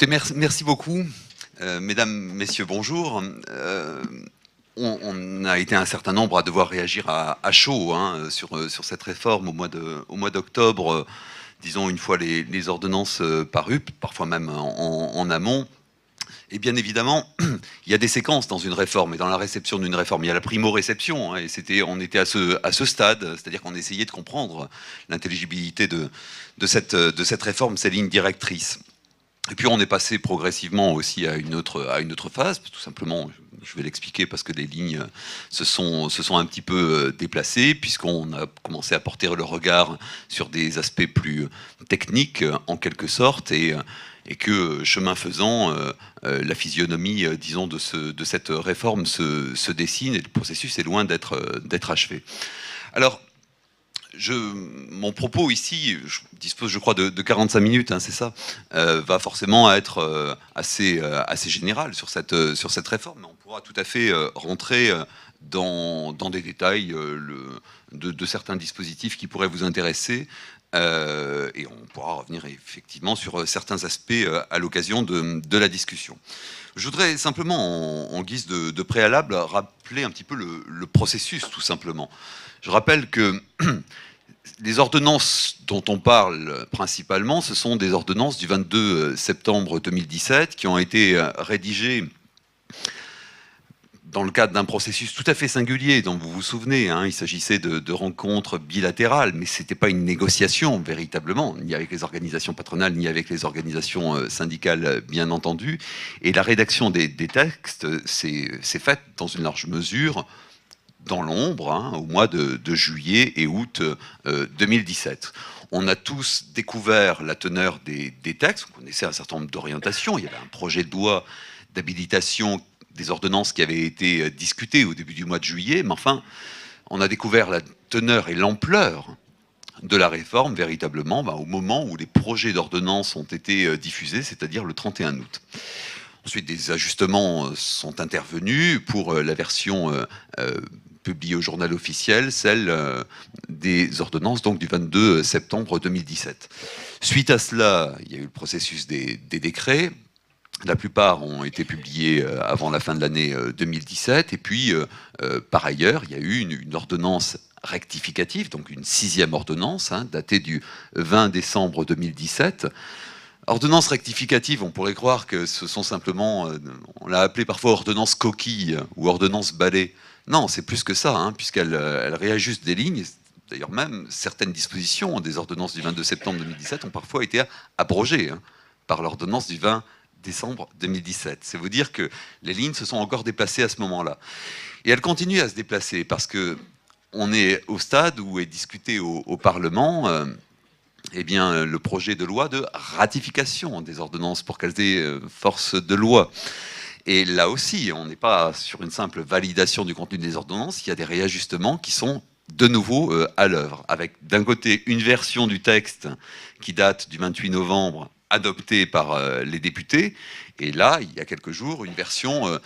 Écoutez, merci beaucoup. Mesdames, Messieurs, bonjour. On a été un certain nombre à devoir réagir à chaud hein, sur cette réforme au mois d'octobre, disons une fois les ordonnances parues, parfois même en amont. Et bien évidemment, il y a des séquences dans une réforme et dans la réception d'une réforme. Il y a la primo-réception, hein, et on était à ce stade, c'est-à-dire qu'on essayait de comprendre l'intelligibilité de cette réforme, ses lignes directrices. Et puis on est passé progressivement aussi à une autre phase, tout simplement, je vais l'expliquer parce que les lignes se sont un petit peu déplacées, puisqu'on a commencé à porter le regard sur des aspects plus techniques en quelque sorte, et que chemin faisant, la physionomie, disons, de cette réforme se dessine, et le processus est loin d'être achevé. Alors, mon propos ici, je dispose, je crois, de 45 minutes, hein, c'est ça, va forcément être assez général sur cette réforme, mais on pourra tout à fait rentrer dans des détails de certains dispositifs qui pourraient vous intéresser, et on pourra revenir effectivement sur certains aspects à l'occasion de la discussion. Je voudrais simplement, en guise de préalable, rappeler un petit peu le processus, tout simplement. Je rappelle que les ordonnances dont on parle principalement, ce sont des ordonnances du 22 septembre 2017 qui ont été rédigées dans le cadre d'un processus tout à fait singulier dont vous vous souvenez. Hein, il s'agissait de rencontres bilatérales, mais ce n'était pas une négociation véritablement, ni avec les organisations patronales, ni avec les organisations syndicales, bien entendu. Et la rédaction des textes s'est faite dans une large mesure dans l'ombre, hein, au mois de juillet et août 2017. On a tous découvert la teneur des textes, on connaissait un certain nombre d'orientations, il y avait un projet de loi d'habilitation des ordonnances qui avait été discuté au début du mois de juillet, mais enfin, on a découvert la teneur et l'ampleur de la réforme véritablement au moment où les projets d'ordonnance ont été diffusés, c'est-à-dire le 31 août. Ensuite, des ajustements sont intervenus pour la version publiée au journal officiel, celle des ordonnances donc du 22 septembre 2017. Suite à cela, il y a eu le processus des décrets. La plupart ont été publiés avant la fin de l'année 2017. Et puis, par ailleurs, il y a eu une ordonnance rectificative, donc une 6e ordonnance, hein, datée du 20 décembre 2017. Ordonnance rectificative, on pourrait croire que ce sont simplement, on l'a appelé parfois ordonnance coquille ou ordonnance balai. Non, c'est plus que ça, hein, puisqu'elle réajuste des lignes. D'ailleurs, même certaines dispositions des ordonnances du 22 septembre 2017 ont parfois été abrogées hein, par l'ordonnance du 20 décembre 2017. C'est vous dire que les lignes se sont encore déplacées à ce moment-là. Et elles continuent à se déplacer parce que on est au stade où est discuté au Parlement eh bien, le projet de loi de ratification des ordonnances pour qu'elles aient force de loi. Et là aussi, on n'est pas sur une simple validation du contenu des ordonnances, il y a des réajustements qui sont de nouveau à l'œuvre, avec d'un côté une version du texte qui date du 28 novembre, adoptée par les députés, et là, il y a quelques jours, une version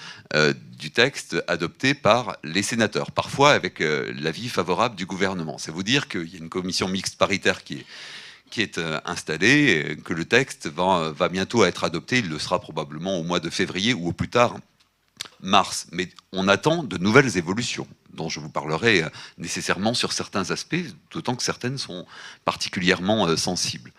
du texte adoptée par les sénateurs, parfois avec l'avis favorable du gouvernement. C'est vous dire qu'il y a une commission mixte paritaire qui est installé, que le texte va bientôt être adopté. Il le sera probablement au mois de février ou au plus tard mars. Mais on attend de nouvelles évolutions, dont je vous parlerai nécessairement sur certains aspects, d'autant que certaines sont particulièrement sensibles.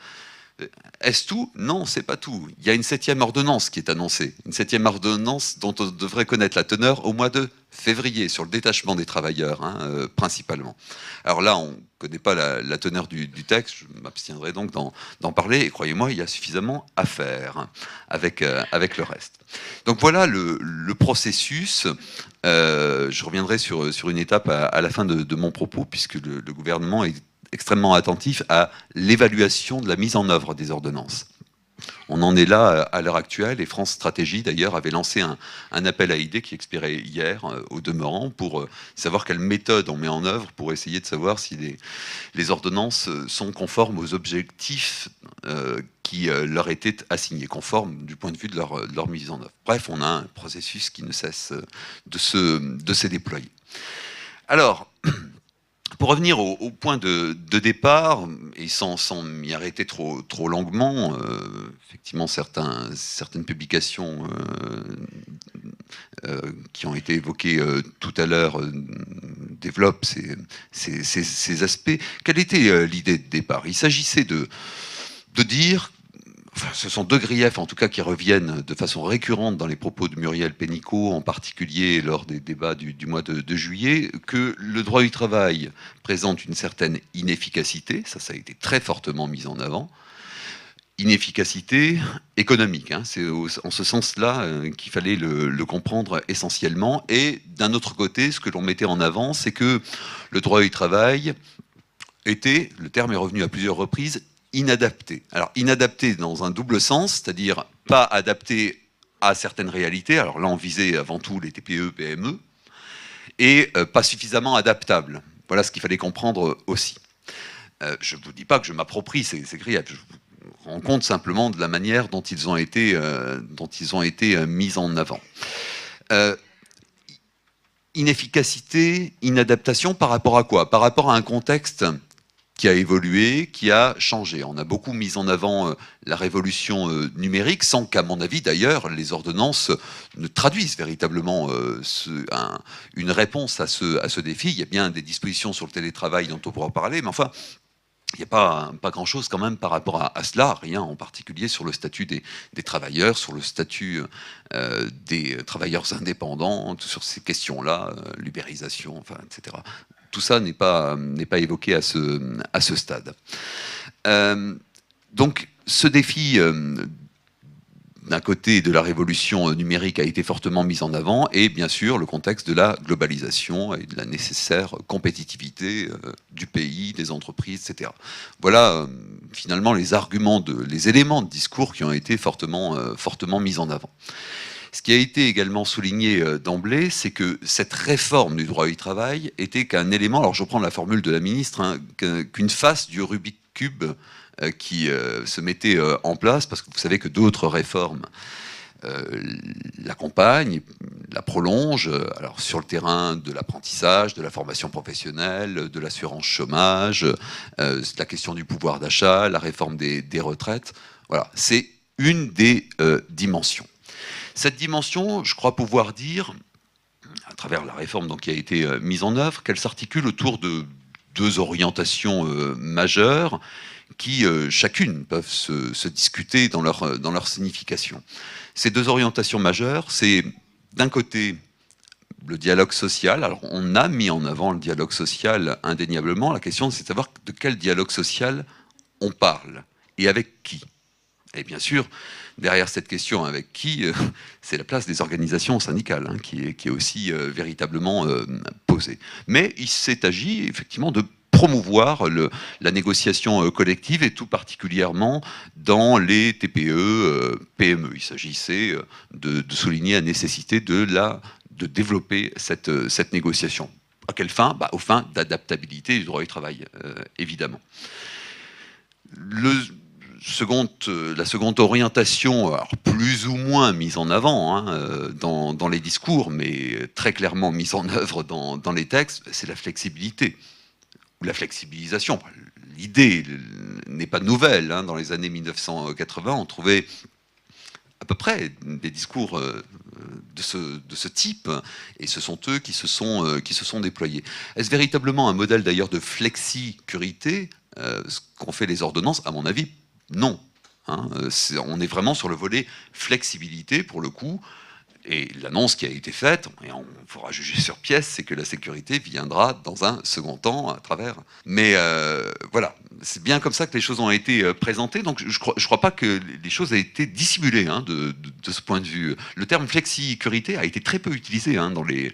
Est-ce tout? Non, c'est pas tout. Il y a une 7e ordonnance qui est annoncée. Une 7e ordonnance dont on devrait connaître la teneur au mois de février, sur le détachement des travailleurs, hein, principalement. Alors là, on ne connaît pas la teneur du texte, je m'abstiendrai donc d'en parler, et croyez-moi, il y a suffisamment à faire hein, avec le reste. Donc voilà le processus. Je reviendrai sur une étape à la fin de mon propos, puisque le gouvernement est extrêmement attentif à l'évaluation de la mise en œuvre des ordonnances. On en est là à l'heure actuelle, et France Stratégie d'ailleurs avait lancé un appel à idées qui expirait hier au demeurant pour savoir quelle méthode on met en œuvre pour essayer de savoir si les ordonnances sont conformes aux objectifs qui leur étaient assignés, conformes du point de vue de leur mise en œuvre. Bref, on a un processus qui ne cesse de se déployer. Alors, Pour revenir au point de départ, et sans m'y arrêter trop longuement, effectivement certaines publications qui ont été évoquées tout à l'heure développent ces aspects. Quelle était l'idée de départ? Il s'agissait de dire, enfin, ce sont deux griefs en tout cas qui reviennent de façon récurrente dans les propos de Muriel Pénicaud, en particulier lors des débats du mois de juillet, que le droit du travail présente une certaine inefficacité, ça a été très fortement mis en avant, inefficacité économique, hein, c'est en ce sens-là qu'il fallait le comprendre essentiellement, et d'un autre côté, ce que l'on mettait en avant, c'est que le droit du travail était, le terme est revenu à plusieurs reprises, inadapté. Alors inadapté dans un double sens, c'est-à-dire pas adapté à certaines réalités, alors là on visait avant tout les TPE, PME, et pas suffisamment adaptable. Voilà ce qu'il fallait comprendre aussi. Je ne vous dis pas que je m'approprie ces griefs, je vous rends compte simplement de la manière dont ils ont été mis en avant. Inefficacité, inadaptation par rapport à quoi? Par rapport à un contexte qui a évolué, qui a changé. On a beaucoup mis en avant la révolution numérique, sans qu'à mon avis d'ailleurs les ordonnances ne traduisent véritablement une réponse à ce défi. Il y a bien des dispositions sur le télétravail dont on pourra parler, mais enfin, il n'y a pas grand-chose quand même par rapport à cela, rien en particulier sur le statut des travailleurs, sur le statut des travailleurs indépendants, sur ces questions-là, l'ubérisation, enfin, etc. Tout ça n'est pas évoqué à ce stade. Donc ce défi d'un côté de la révolution numérique a été fortement mis en avant, et bien sûr le contexte de la globalisation et de la nécessaire compétitivité du pays, des entreprises, etc. Voilà finalement les arguments, les éléments de discours qui ont été fortement mis en avant. Ce qui a été également souligné d'emblée, c'est que cette réforme du droit du travail était qu'un élément, alors je reprends la formule de la ministre, hein, qu'une face du Rubik's Cube qui se mettait en place, parce que vous savez que d'autres réformes l'accompagnent, la prolongent, alors sur le terrain de l'apprentissage, de la formation professionnelle, de l'assurance chômage, la question du pouvoir d'achat, la réforme des retraites. Voilà, c'est une des dimensions. Cette dimension, je crois pouvoir dire, à travers la réforme donc, qui a été mise en œuvre, qu'elle s'articule autour de deux orientations majeures qui, chacune, peuvent se discuter dans leur signification. Ces deux orientations majeures, c'est d'un côté le dialogue social. Alors on a mis en avant le dialogue social indéniablement. La question, c'est de savoir de quel dialogue social on parle et avec qui. Et bien sûr, derrière cette question avec qui, c'est la place des organisations syndicales hein, qui est aussi véritablement posée. Mais il s'est agi effectivement de promouvoir la négociation collective, et tout particulièrement dans les TPE, PME. Il s'agissait de souligner la nécessité de développer cette négociation. À quelle fin? Aux fins d'adaptabilité du droit du travail, évidemment. La seconde orientation, alors plus ou moins mise en avant hein, dans les discours, mais très clairement mise en œuvre dans les textes, c'est la flexibilité, ou la flexibilisation. L'idée n'est pas nouvelle. Hein. Dans les années 1980, on trouvait à peu près des discours de ce type, et ce sont eux qui se sont déployés. Est-ce véritablement un modèle d'ailleurs de flexicurité, ce qu'ont fait les ordonnances? À mon avis, non. Hein, on est vraiment sur le volet flexibilité pour le coup, et l'annonce qui a été faite, et on pourra juger sur pièce, c'est que la sécurité viendra dans un second temps à travers. Mais voilà, c'est bien comme ça que les choses ont été présentées, donc je crois pas que les choses aient été dissimulées hein, de ce point de vue. Le terme flexicurité a été très peu utilisé hein, dans les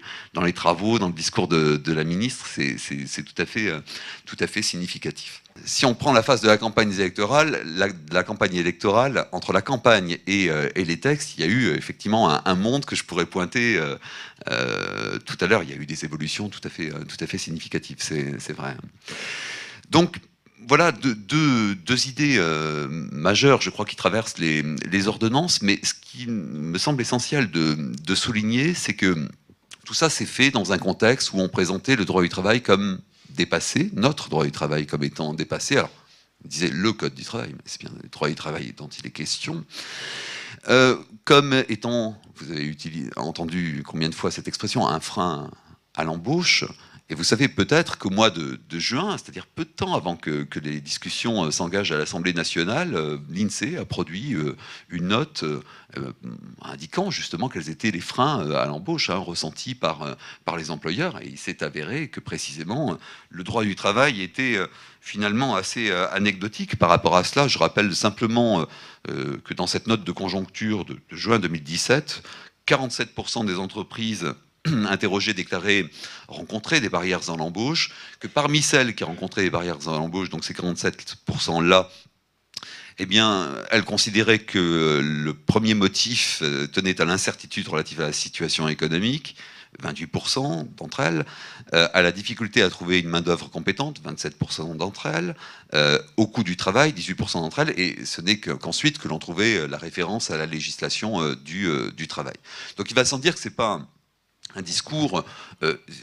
travaux, dans le discours de la ministre, c'est tout à fait significatif. Si on prend la phase de la campagne électorale, entre la campagne et les textes, il y a eu effectivement un monde que je pourrais pointer tout à l'heure. Il y a eu des évolutions tout à fait significatives, c'est vrai. Donc voilà deux idées majeures, je crois, qui traversent les ordonnances, mais ce qui me semble essentiel de souligner, c'est que tout ça s'est fait dans un contexte où on présentait le droit du travail comme dépassé, notre droit du travail comme étant dépassé. Alors, on disait le Code du travail, mais c'est bien le droit du travail dont il est question. Comme étant, vous avez entendu combien de fois cette expression, un frein à l'embauche. Et vous savez peut-être qu'au mois de juin, c'est-à-dire peu de temps avant que les discussions s'engagent à l'Assemblée nationale, l'INSEE a produit une note indiquant justement quels étaient les freins à l'embauche ressentis par les employeurs. Et il s'est avéré que précisément le droit du travail était finalement assez anecdotique par rapport à cela. Je rappelle simplement que dans cette note de conjoncture de juin 2017, 47% des entreprises interrogées déclaraient rencontrer des barrières à l'embauche, que parmi celles qui rencontraient des barrières à l'embauche, donc ces 47%-là, eh bien, elles considéraient que le premier motif tenait à l'incertitude relative à la situation économique, 28% d'entre elles, à la difficulté à trouver une main-d'œuvre compétente, 27% d'entre elles, au coût du travail, 18% d'entre elles, et ce n'est qu'ensuite que l'on trouvait la référence à la législation du travail. Donc il va sans dire que ce n'est pas un discours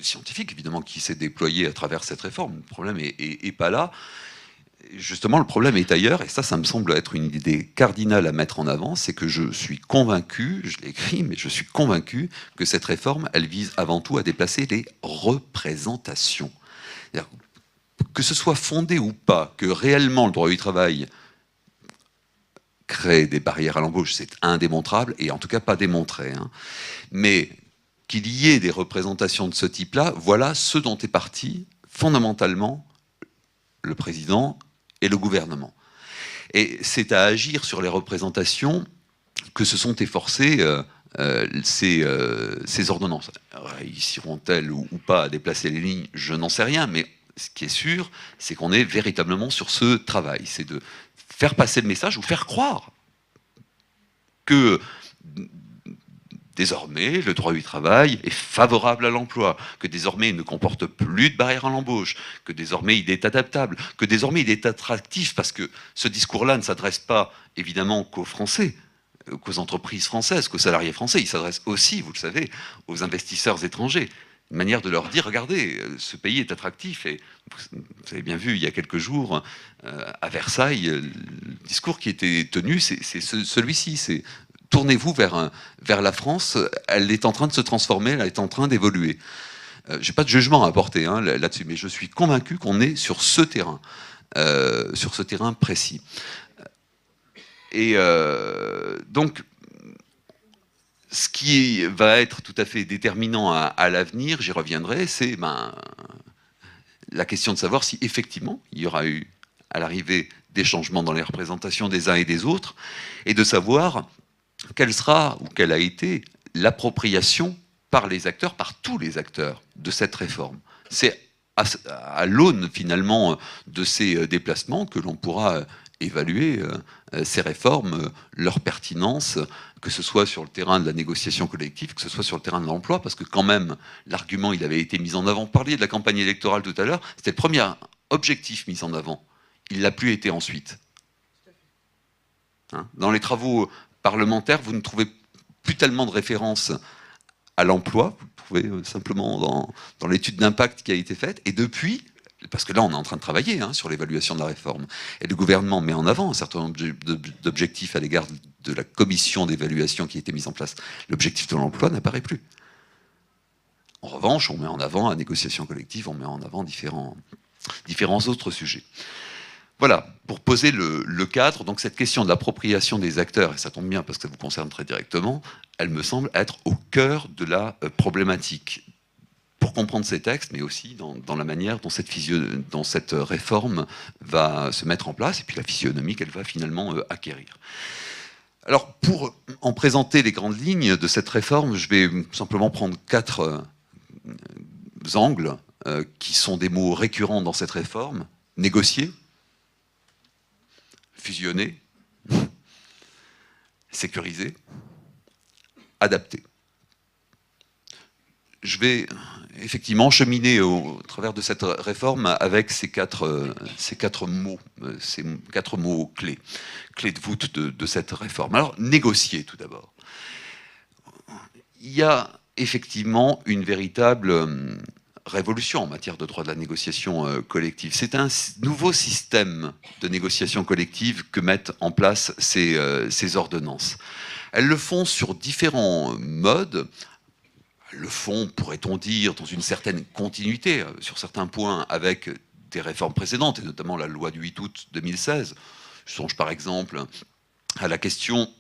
scientifique, évidemment, qui s'est déployé à travers cette réforme. Le problème est pas là. Justement, le problème est ailleurs, et ça me semble être une idée cardinale à mettre en avant, c'est que je suis convaincu, je l'ai écrit, mais je suis convaincu que cette réforme, elle vise avant tout à déplacer les représentations. Que ce soit fondé ou pas, que réellement le droit du travail crée des barrières à l'embauche, c'est indémontrable, et en tout cas pas démontré. Mais qu'il y ait des représentations de ce type-là, voilà ce dont est parti fondamentalement le président et le gouvernement. Et c'est à agir sur les représentations que se sont efforcées ces ordonnances. Réussiront-elles ou pas à déplacer les lignes? Je n'en sais rien, mais ce qui est sûr, c'est qu'on est véritablement sur ce travail. C'est de faire passer le message ou faire croire que désormais, le droit du travail est favorable à l'emploi, que désormais il ne comporte plus de barrières à l'embauche, que désormais il est adaptable, que désormais il est attractif, parce que ce discours-là ne s'adresse pas évidemment qu'aux Français, qu'aux entreprises françaises, qu'aux salariés français, il s'adresse aussi, vous le savez, aux investisseurs étrangers. Une manière de leur dire, regardez, ce pays est attractif. Et vous avez bien vu il y a quelques jours à Versailles, le discours qui était tenu, c'est celui-ci, c'est tournez-vous vers la France, elle est en train de se transformer, elle est en train d'évoluer. Je n'ai pas de jugement à apporter là-dessus, mais je suis convaincu qu'on est sur ce terrain précis. Et donc, ce qui va être tout à fait déterminant à l'avenir, j'y reviendrai, c'est la question de savoir si effectivement il y aura eu à l'arrivée des changements dans les représentations des uns et des autres, et de savoir quelle sera ou quelle a été l'appropriation par les acteurs, par tous les acteurs de cette réforme. C'est à l'aune finalement de ces déplacements que l'on pourra évaluer ces réformes, leur pertinence, que ce soit sur le terrain de la négociation collective, que ce soit sur le terrain de l'emploi, parce que quand même, l'argument, il avait été mis en avant. Vous parliez de la campagne électorale tout à l'heure, c'était le premier objectif mis en avant. Il ne l'a plus été ensuite. Dans les travaux parlementaires, vous ne trouvez plus tellement de références à l'emploi, vous le trouvez simplement dans l'étude d'impact qui a été faite, et depuis, parce que là on est en train de travailler sur l'évaluation de la réforme, et le gouvernement met en avant un certain nombre d'objectifs à l'égard de la commission d'évaluation qui a été mise en place. L'objectif de l'emploi n'apparaît plus. En revanche, on met en avant la négociation collective, on met en avant différents autres sujets. Voilà, pour poser le cadre, donc cette question de l'appropriation des acteurs, et ça tombe bien parce que ça vous concerne très directement, elle me semble être au cœur de la problématique. Pour comprendre ces textes, mais aussi dans la manière dont cette réforme va se mettre en place, et puis la physionomie qu'elle va finalement acquérir. Alors, pour en présenter les grandes lignes de cette réforme, je vais simplement prendre 4 angles qui sont des mots récurrents dans cette réforme. Négocier, fusionner, sécuriser, adapter. Je vais effectivement cheminer au travers de cette réforme avec ces quatre mots clés de voûte de cette réforme. Alors, négocier tout d'abord. Il y a effectivement une véritable révolution en matière de droit de la négociation collective. C'est un nouveau système de négociation collective que mettent en place ces ordonnances. Elles le font sur différents modes. Elles le font, pourrait-on dire, dans une certaine continuité, sur certains points, avec des réformes précédentes, et notamment la loi du 8 août 2016. Je songe par exemple à la question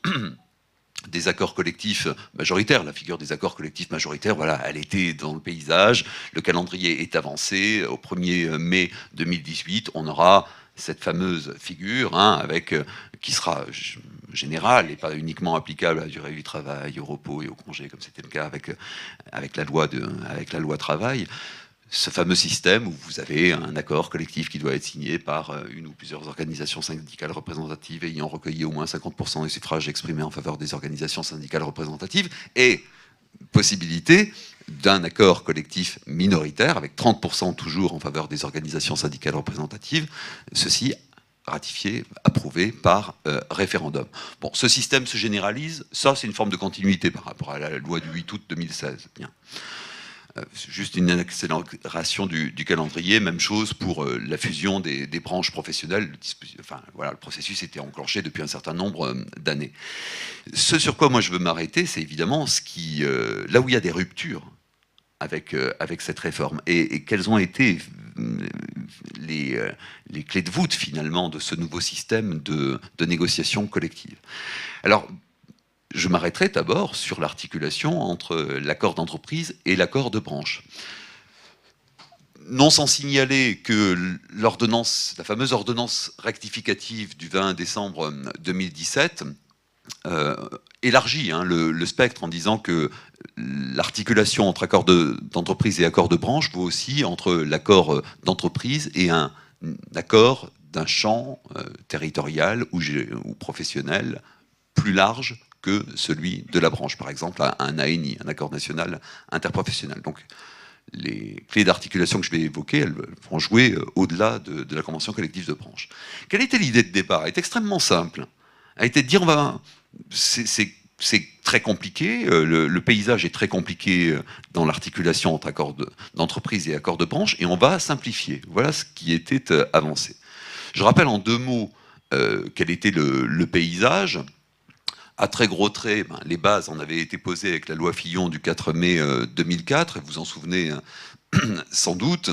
des accords collectifs majoritaires. La figure des accords collectifs majoritaires, voilà, elle était dans le paysage. Le calendrier est avancé. Au 1er mai 2018, on aura cette fameuse figure qui sera générale et pas uniquement applicable à la durée du travail, au repos et au congé, comme c'était le cas avec la loi travail. Ce fameux système où vous avez un accord collectif qui doit être signé par une ou plusieurs organisations syndicales représentatives ayant recueilli au moins 50% des suffrages exprimés en faveur des organisations syndicales représentatives, et possibilité d'un accord collectif minoritaire avec 30% toujours en faveur des organisations syndicales représentatives, ceci ratifié, approuvé par référendum. Bon, ce système se généralise, ça c'est une forme de continuité par rapport à la loi du 8 août 2016. Bien. Juste une accélération du calendrier, même chose pour la fusion des branches professionnelles. Enfin, voilà, le processus était enclenché depuis un certain nombre d'années. Ce sur quoi moi je veux m'arrêter, c'est évidemment là où il y a des ruptures avec cette réforme, et quelles ont été les clés de voûte finalement de ce nouveau système de négociation collective. Alors, je m'arrêterai d'abord sur l'articulation entre l'accord d'entreprise et l'accord de branche. Non sans signaler que la fameuse ordonnance rectificative du 20 décembre 2017 élargit le spectre en disant que l'articulation entre accord d'entreprise et accord de branche vaut aussi entre l'accord d'entreprise et un accord d'un champ territorial ou professionnel plus large que celui de la branche, par exemple un ANI, un accord national interprofessionnel. Donc les clés d'articulation que je vais évoquer, elles vont jouer au-delà de la convention collective de branche. Quelle était l'idée de départ? Elle est extrêmement simple. Elle était de dire, c'est très compliqué, le paysage est très compliqué dans l'articulation entre accord d'entreprise et accord de branche, et on va simplifier. Voilà ce qui était avancé. Je rappelle en 2 mots quel était le paysage. À très gros traits, les bases en avaient été posées avec la loi Fillon du 4 mai 2004, et vous vous en souvenez sans doute.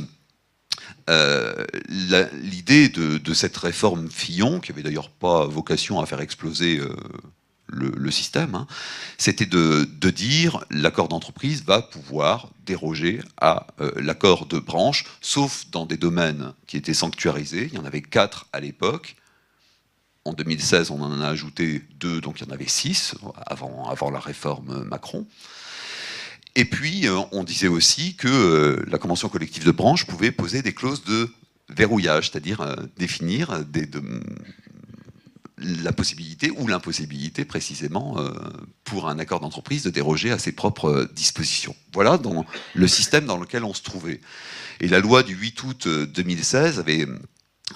L'idée de cette réforme Fillon, qui avait d'ailleurs pas vocation à faire exploser le système, c'était de dire l'accord d'entreprise va pouvoir déroger à l'accord de branche, sauf dans des domaines qui étaient sanctuarisés. Il y en avait 4 à l'époque. En 2016, on en a ajouté 2, donc il y en avait 6 avant la réforme Macron. Et puis, on disait aussi que la convention collective de branche pouvait poser des clauses de verrouillage, c'est-à-dire définir la possibilité ou l'impossibilité, précisément, pour un accord d'entreprise de déroger à ses propres dispositions. Voilà dans le système dans lequel on se trouvait. Et la loi du 8 août 2016 avait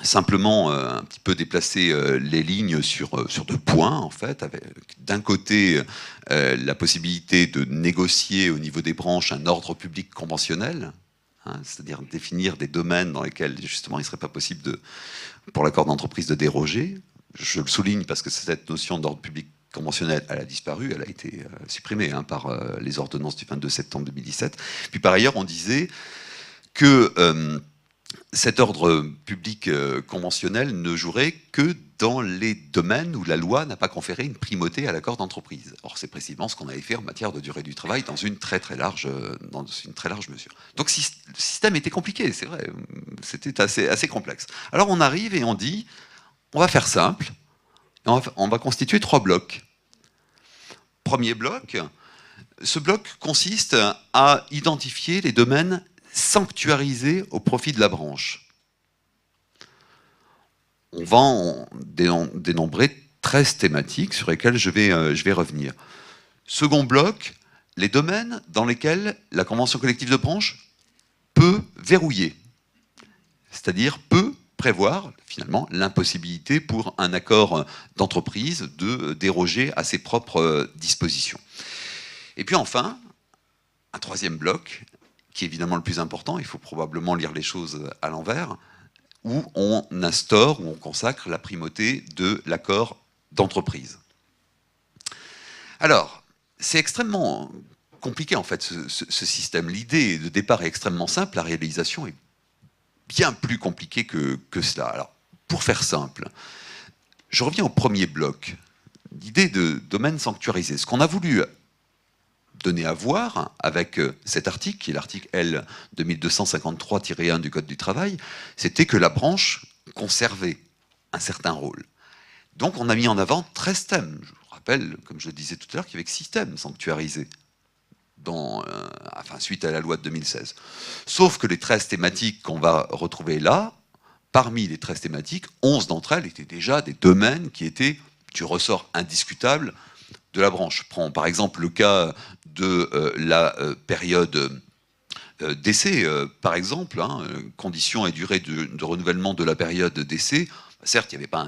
simplement un petit peu déplacer les lignes sur 2 points, en fait, avec d'un côté la possibilité de négocier au niveau des branches un ordre public conventionnel, c'est-à-dire définir des domaines dans lesquels justement il ne serait pas possible pour l'accord d'entreprise de déroger. Je le souligne parce que cette notion d'ordre public conventionnel, elle a disparu, elle a été supprimée par les ordonnances du 22 septembre 2017. Puis par ailleurs, on disait que cet ordre public conventionnel ne jouerait que dans les domaines où la loi n'a pas conféré une primauté à l'accord d'entreprise. Or, c'est précisément ce qu'on avait fait en matière de durée du travail dans une très large mesure. Donc, le système était compliqué, c'est vrai, c'était assez complexe. Alors, on arrive et on dit, on va faire simple, on va constituer 3 blocs. Premier bloc, ce bloc consiste à identifier les domaines sanctuarisé au profit de la branche. On va en dénombrer 13 thématiques sur lesquelles je vais revenir. Second bloc, les domaines dans lesquels la convention collective de branche peut verrouiller, c'est-à-dire peut prévoir finalement l'impossibilité pour un accord d'entreprise de déroger à ses propres dispositions. Et puis enfin, un 3e bloc qui est évidemment le plus important, il faut probablement lire les choses à l'envers, où on instaure, où on consacre la primauté de l'accord d'entreprise. Alors, c'est extrêmement compliqué en fait ce système. L'idée de départ est extrêmement simple, la réalisation est bien plus compliquée que cela. Alors, pour faire simple, je reviens au premier bloc, l'idée de domaine sanctuarisé. Ce qu'on a voulu donner à voir avec cet article, qui est l'article L 2253-1 du Code du travail, c'était que la branche conservait un certain rôle. Donc on a mis en avant 13 thèmes. Je vous rappelle, comme je le disais tout à l'heure, qu'il y avait 6 thèmes sanctuarisés suite à la loi de 2016. Sauf que les 13 thématiques qu'on va retrouver là, parmi les 13 thématiques, 11 d'entre elles étaient déjà des domaines qui étaient du ressort indiscutable de la branche. Je prends par exemple le cas de la période d'essai, par exemple, conditions et durée de renouvellement de la période d'essai. Certes, il n'y avait pas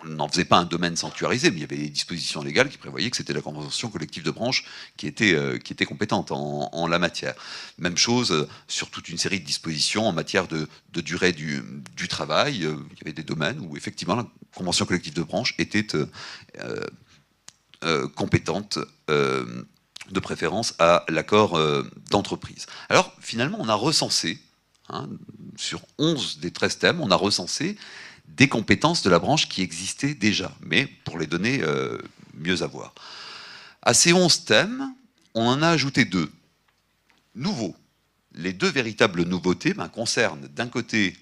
on n'en faisait pas un domaine sanctuarisé, mais il y avait des dispositions légales qui prévoyaient que c'était la convention collective de branche qui était compétente en la matière. Même chose sur toute une série de dispositions en matière de durée du travail. Il y avait des domaines où effectivement la convention collective de branche était compétente de préférence à l'accord d'entreprise. Alors finalement, on a recensé, sur 11 des 13 thèmes, on a recensé des compétences de la branche qui existaient déjà, mais pour les donner mieux à voir. À ces 11 thèmes, on en a ajouté 2 nouveaux. Les 2 véritables nouveautés concernent d'un côté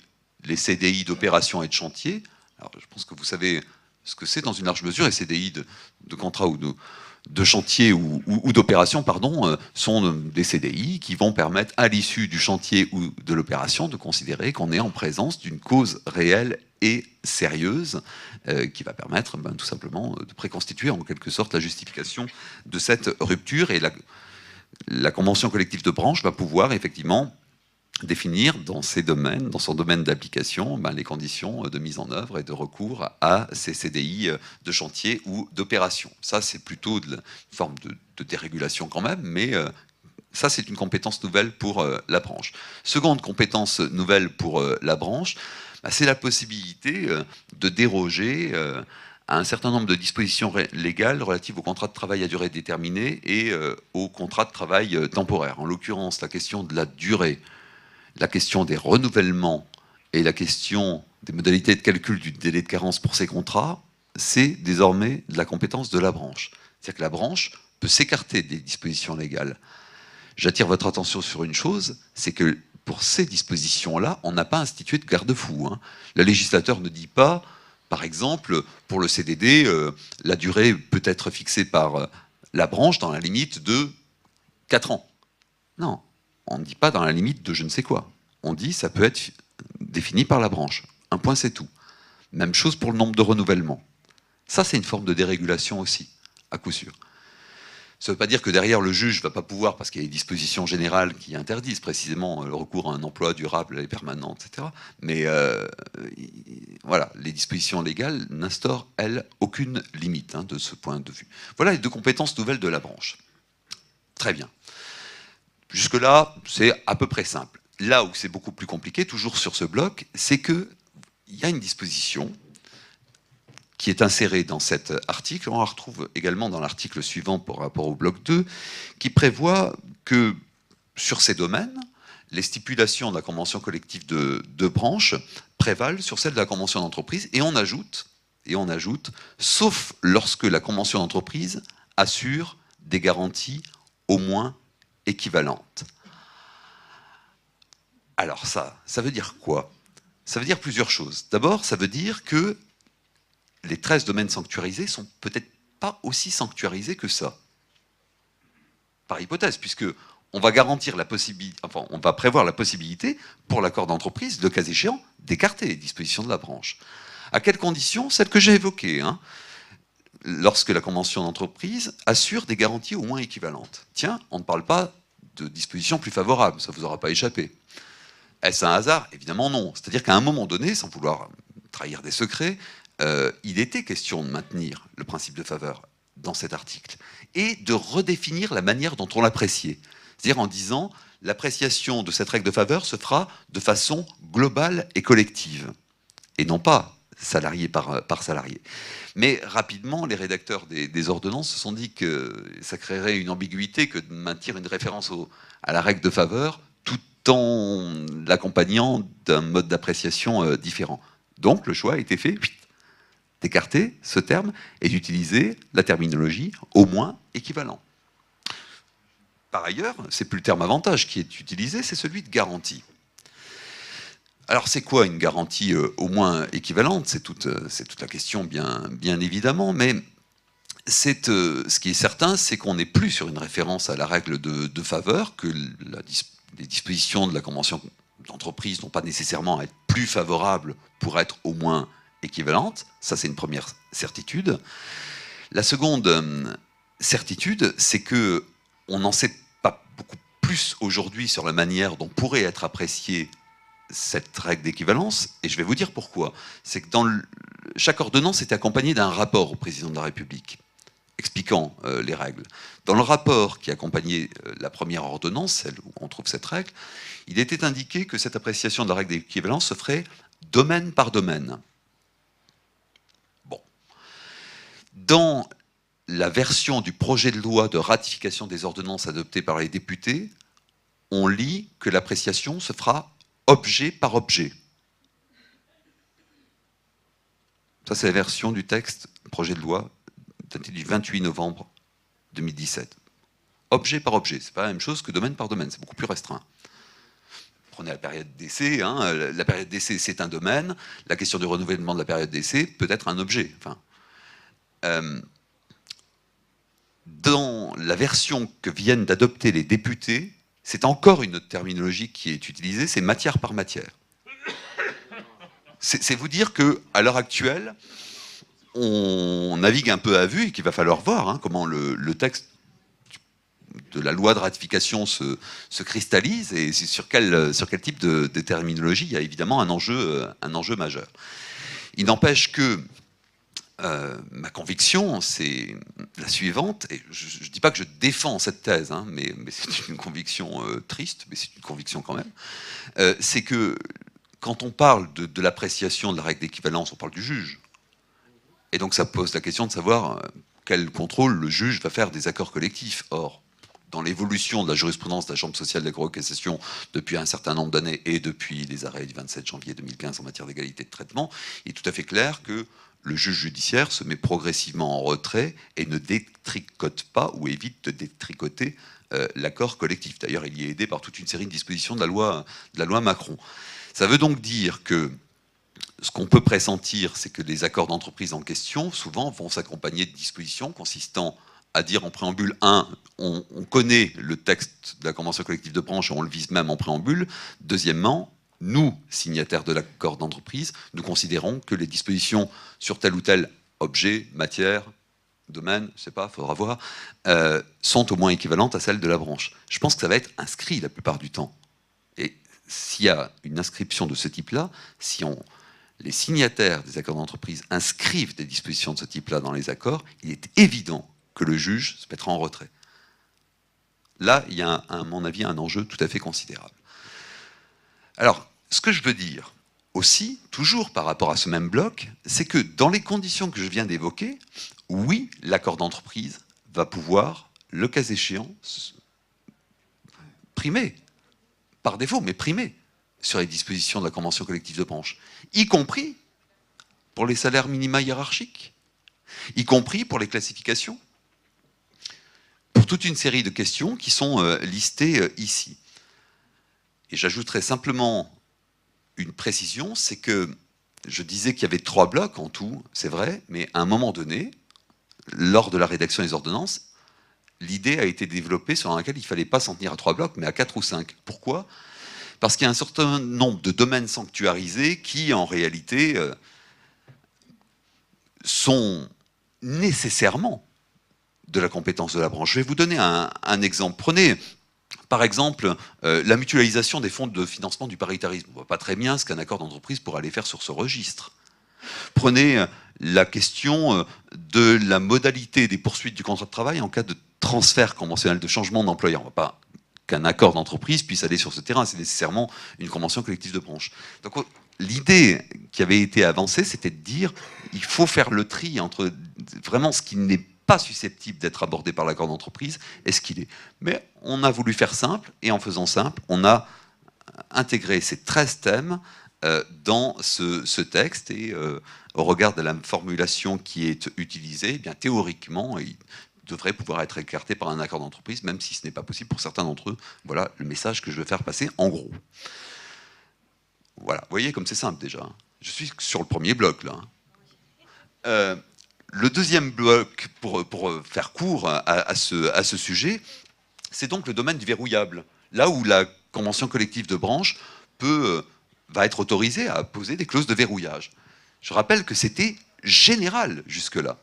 les CDI d'opération et de chantier. Alors, je pense que vous savez ce que c'est dans une large mesure, les CDI de contrat ou de chantier ou d'opération, pardon, sont des CDI qui vont permettre à l'issue du chantier ou de l'opération de considérer qu'on est en présence d'une cause réelle et sérieuse qui va permettre tout simplement de préconstituer en quelque sorte la justification de cette rupture, et la convention collective de branche va pouvoir effectivement définir dans ces domaines, dans son domaine d'application, les conditions de mise en œuvre et de recours à ces CDI de chantier ou d'opération. Ça, c'est plutôt une forme de dérégulation quand même, mais ça, c'est une compétence nouvelle pour la branche. Seconde compétence nouvelle pour la branche, c'est la possibilité de déroger à un certain nombre de dispositions légales relatives au contrat de travail à durée déterminée et au contrat de travail temporaire. En l'occurrence, la question de la durée, la question des renouvellements et la question des modalités de calcul du délai de carence pour ces contrats, c'est désormais de la compétence de la branche. C'est-à-dire que la branche peut s'écarter des dispositions légales. J'attire votre attention sur une chose, c'est que pour ces dispositions-là, on n'a pas institué de garde-fou. Le législateur ne dit pas, par exemple, pour le CDD, la durée peut être fixée par la branche dans la limite de 4 ans. Non. On ne dit pas dans la limite de je ne sais quoi. On dit ça peut être défini par la branche. Un point, c'est tout. Même chose pour le nombre de renouvellements. Ça, c'est une forme de dérégulation aussi, à coup sûr. Ça ne veut pas dire que derrière, le juge ne va pas pouvoir, parce qu'il y a des dispositions générales qui interdisent précisément le recours à un emploi durable et permanent, etc. Mais voilà, les dispositions légales n'instaurent, elles, aucune limite de ce point de vue. Voilà les 2 compétences nouvelles de la branche. Très bien. Jusque-là, c'est à peu près simple. Là où c'est beaucoup plus compliqué, toujours sur ce bloc, c'est qu'il y a une disposition qui est insérée dans cet article, on la retrouve également dans l'article suivant par rapport au bloc 2, qui prévoit que sur ces domaines, les stipulations de la convention collective de branche prévalent sur celles de la convention d'entreprise, et on ajoute, sauf lorsque la convention d'entreprise assure des garanties au moins équivalente. Alors ça veut dire quoi? Ça veut dire plusieurs choses. D'abord, ça veut dire que les 13 domaines sanctuarisés sont peut-être pas aussi sanctuarisés que ça. Par hypothèse, puisque on va garantir la possibilité, enfin, on va prévoir la possibilité pour l'accord d'entreprise, le cas échéant, d'écarter les dispositions de la branche. À quelles conditions? Celles que j'ai évoquées. Lorsque la convention d'entreprise assure des garanties au moins équivalentes. Tiens, on ne parle pas de dispositions plus favorables, ça ne vous aura pas échappé. Est-ce un hasard? Évidemment non. C'est-à-dire qu'à un moment donné, sans vouloir trahir des secrets, il était question de maintenir le principe de faveur dans cet article et de redéfinir la manière dont on l'appréciait. C'est-à-dire en disant l'appréciation de cette règle de faveur se fera de façon globale et collective, et non pas salarié par salarié. Mais rapidement, les rédacteurs des ordonnances se sont dit que ça créerait une ambiguïté que de maintenir une référence à la règle de faveur tout en l'accompagnant d'un mode d'appréciation différent. Donc le choix a été fait d'écarter ce terme et d'utiliser la terminologie au moins équivalent. Par ailleurs, c'est plus le terme avantage qui est utilisé, c'est celui de garantie. Alors c'est quoi une garantie au moins équivalente? C'est toute la question bien évidemment, mais ce qui est certain, c'est qu'on n'est plus sur une référence à la règle de faveur, que les dispositions de la convention d'entreprise n'ont pas nécessairement à être plus favorables pour être au moins équivalentes. Ça, c'est une première certitude. La seconde certitude, c'est que on n'en sait pas beaucoup plus aujourd'hui sur la manière dont pourrait être appréciée cette règle d'équivalence, et je vais vous dire pourquoi. C'est que chaque ordonnance était accompagnée d'un rapport au président de la République expliquant les règles. Dans le rapport qui accompagnait la première ordonnance, celle où on trouve cette règle, il était indiqué que cette appréciation de la règle d'équivalence se ferait domaine par domaine. Bon. Dans la version du projet de loi de ratification des ordonnances adoptées par les députés, on lit que l'appréciation se fera objet par objet. Ça, c'est la version du texte, projet de loi, daté du 28 novembre 2017. Objet par objet, c'est pas la même chose que domaine par domaine, c'est beaucoup plus restreint. Prenez la période d'essai, hein, la période d'essai, c'est un domaine, la question du renouvellement de la période d'essai peut être un objet. Enfin, dans la version que viennent d'adopter les députés, c'est encore une autre terminologie qui est utilisée, c'est matière par matière. C'est vous dire qu'à l'heure actuelle, on navigue un peu à vue et qu'il va falloir voir hein, comment le texte de la loi de ratification se cristallise et sur quel type de terminologie il y a évidemment un enjeu majeur. Il n'empêche que ma conviction, c'est la suivante, et je ne dis pas que je défends cette thèse, hein, mais c'est une conviction triste, mais c'est une conviction quand même, c'est que quand on parle de l'appréciation de la règle d'équivalence, on parle du juge. Et donc ça pose la question de savoir quel contrôle le juge va faire des accords collectifs. Or, dans l'évolution de la jurisprudence de la Chambre sociale de la Cour de cassation depuis un certain nombre d'années et depuis les arrêts du 27 janvier 2015 en matière d'égalité de traitement, il est tout à fait clair que le juge judiciaire se met progressivement en retrait et ne détricote pas ou évite de détricoter l'accord collectif. D'ailleurs, il y est aidé par toute une série de dispositions de la loi Macron. Ça veut donc dire que ce qu'on peut pressentir, c'est que les accords d'entreprise en question, souvent, vont s'accompagner de dispositions consistant à dire en préambule, on connaît le texte de la convention collective de branche et on le vise même en préambule. Deuxièmement, nous, signataires de l'accord d'entreprise, nous considérons que les dispositions sur tel ou tel objet, matière, domaine, je ne sais pas, il faudra voir, sont au moins équivalentes à celles de la branche. Je pense que ça va être inscrit la plupart du temps. Et s'il y a une inscription de ce type-là, si les signataires des accords d'entreprise inscrivent des dispositions de ce type-là dans les accords, il est évident que le juge se mettra en retrait. Là, il y a, à mon avis, un enjeu tout à fait considérable. Alors, ce que je veux dire aussi, toujours par rapport à ce même bloc, c'est que dans les conditions que je viens d'évoquer, oui, l'accord d'entreprise va pouvoir, le cas échéant, primer, par défaut, mais primer sur les dispositions de la convention collective de branche, y compris pour les salaires minima hiérarchiques, y compris pour les classifications, pour toute une série de questions qui sont listées ici. Et j'ajouterai simplement une précision, c'est que je disais qu'il y avait 3 blocs en tout, c'est vrai, mais à un moment donné, lors de la rédaction des ordonnances, l'idée a été développée sur laquelle il ne fallait pas s'en tenir à 3 blocs, mais à 4 ou 5. Pourquoi ? Parce qu'il y a un certain nombre de domaines sanctuarisés qui, en réalité, sont nécessairement de la compétence de la branche. Je vais vous donner un exemple. Prenez, par exemple, la mutualisation des fonds de financement du paritarisme. On ne voit pas très bien ce qu'un accord d'entreprise pourrait aller faire sur ce registre. Prenez la question de la modalité des poursuites du contrat de travail en cas de transfert conventionnel, de changement d'employeur. On ne va pas qu'un accord d'entreprise puisse aller sur ce terrain. C'est nécessairement une convention collective de branche. Donc l'idée qui avait été avancée, c'était de dire il faut faire le tri entre vraiment ce qui n'est pas susceptible d'être abordé par l'accord d'entreprise et ce qu'il est. Mais on a voulu faire simple, et en faisant simple, on a intégré ces 13 thèmes dans ce texte, et au regard de la formulation qui est utilisée, eh bien, théoriquement, il devrait pouvoir être écarté par un accord d'entreprise, même si ce n'est pas possible pour certains d'entre eux. Voilà le message que je veux faire passer en gros. Voilà, vous voyez comme c'est simple déjà. Je suis sur le premier bloc là. Le deuxième bloc, pour faire court à ce sujet, c'est donc le domaine du verrouillable. Là où la convention collective de branche va être autorisée à poser des clauses de verrouillage. Je rappelle que c'était général jusque-là.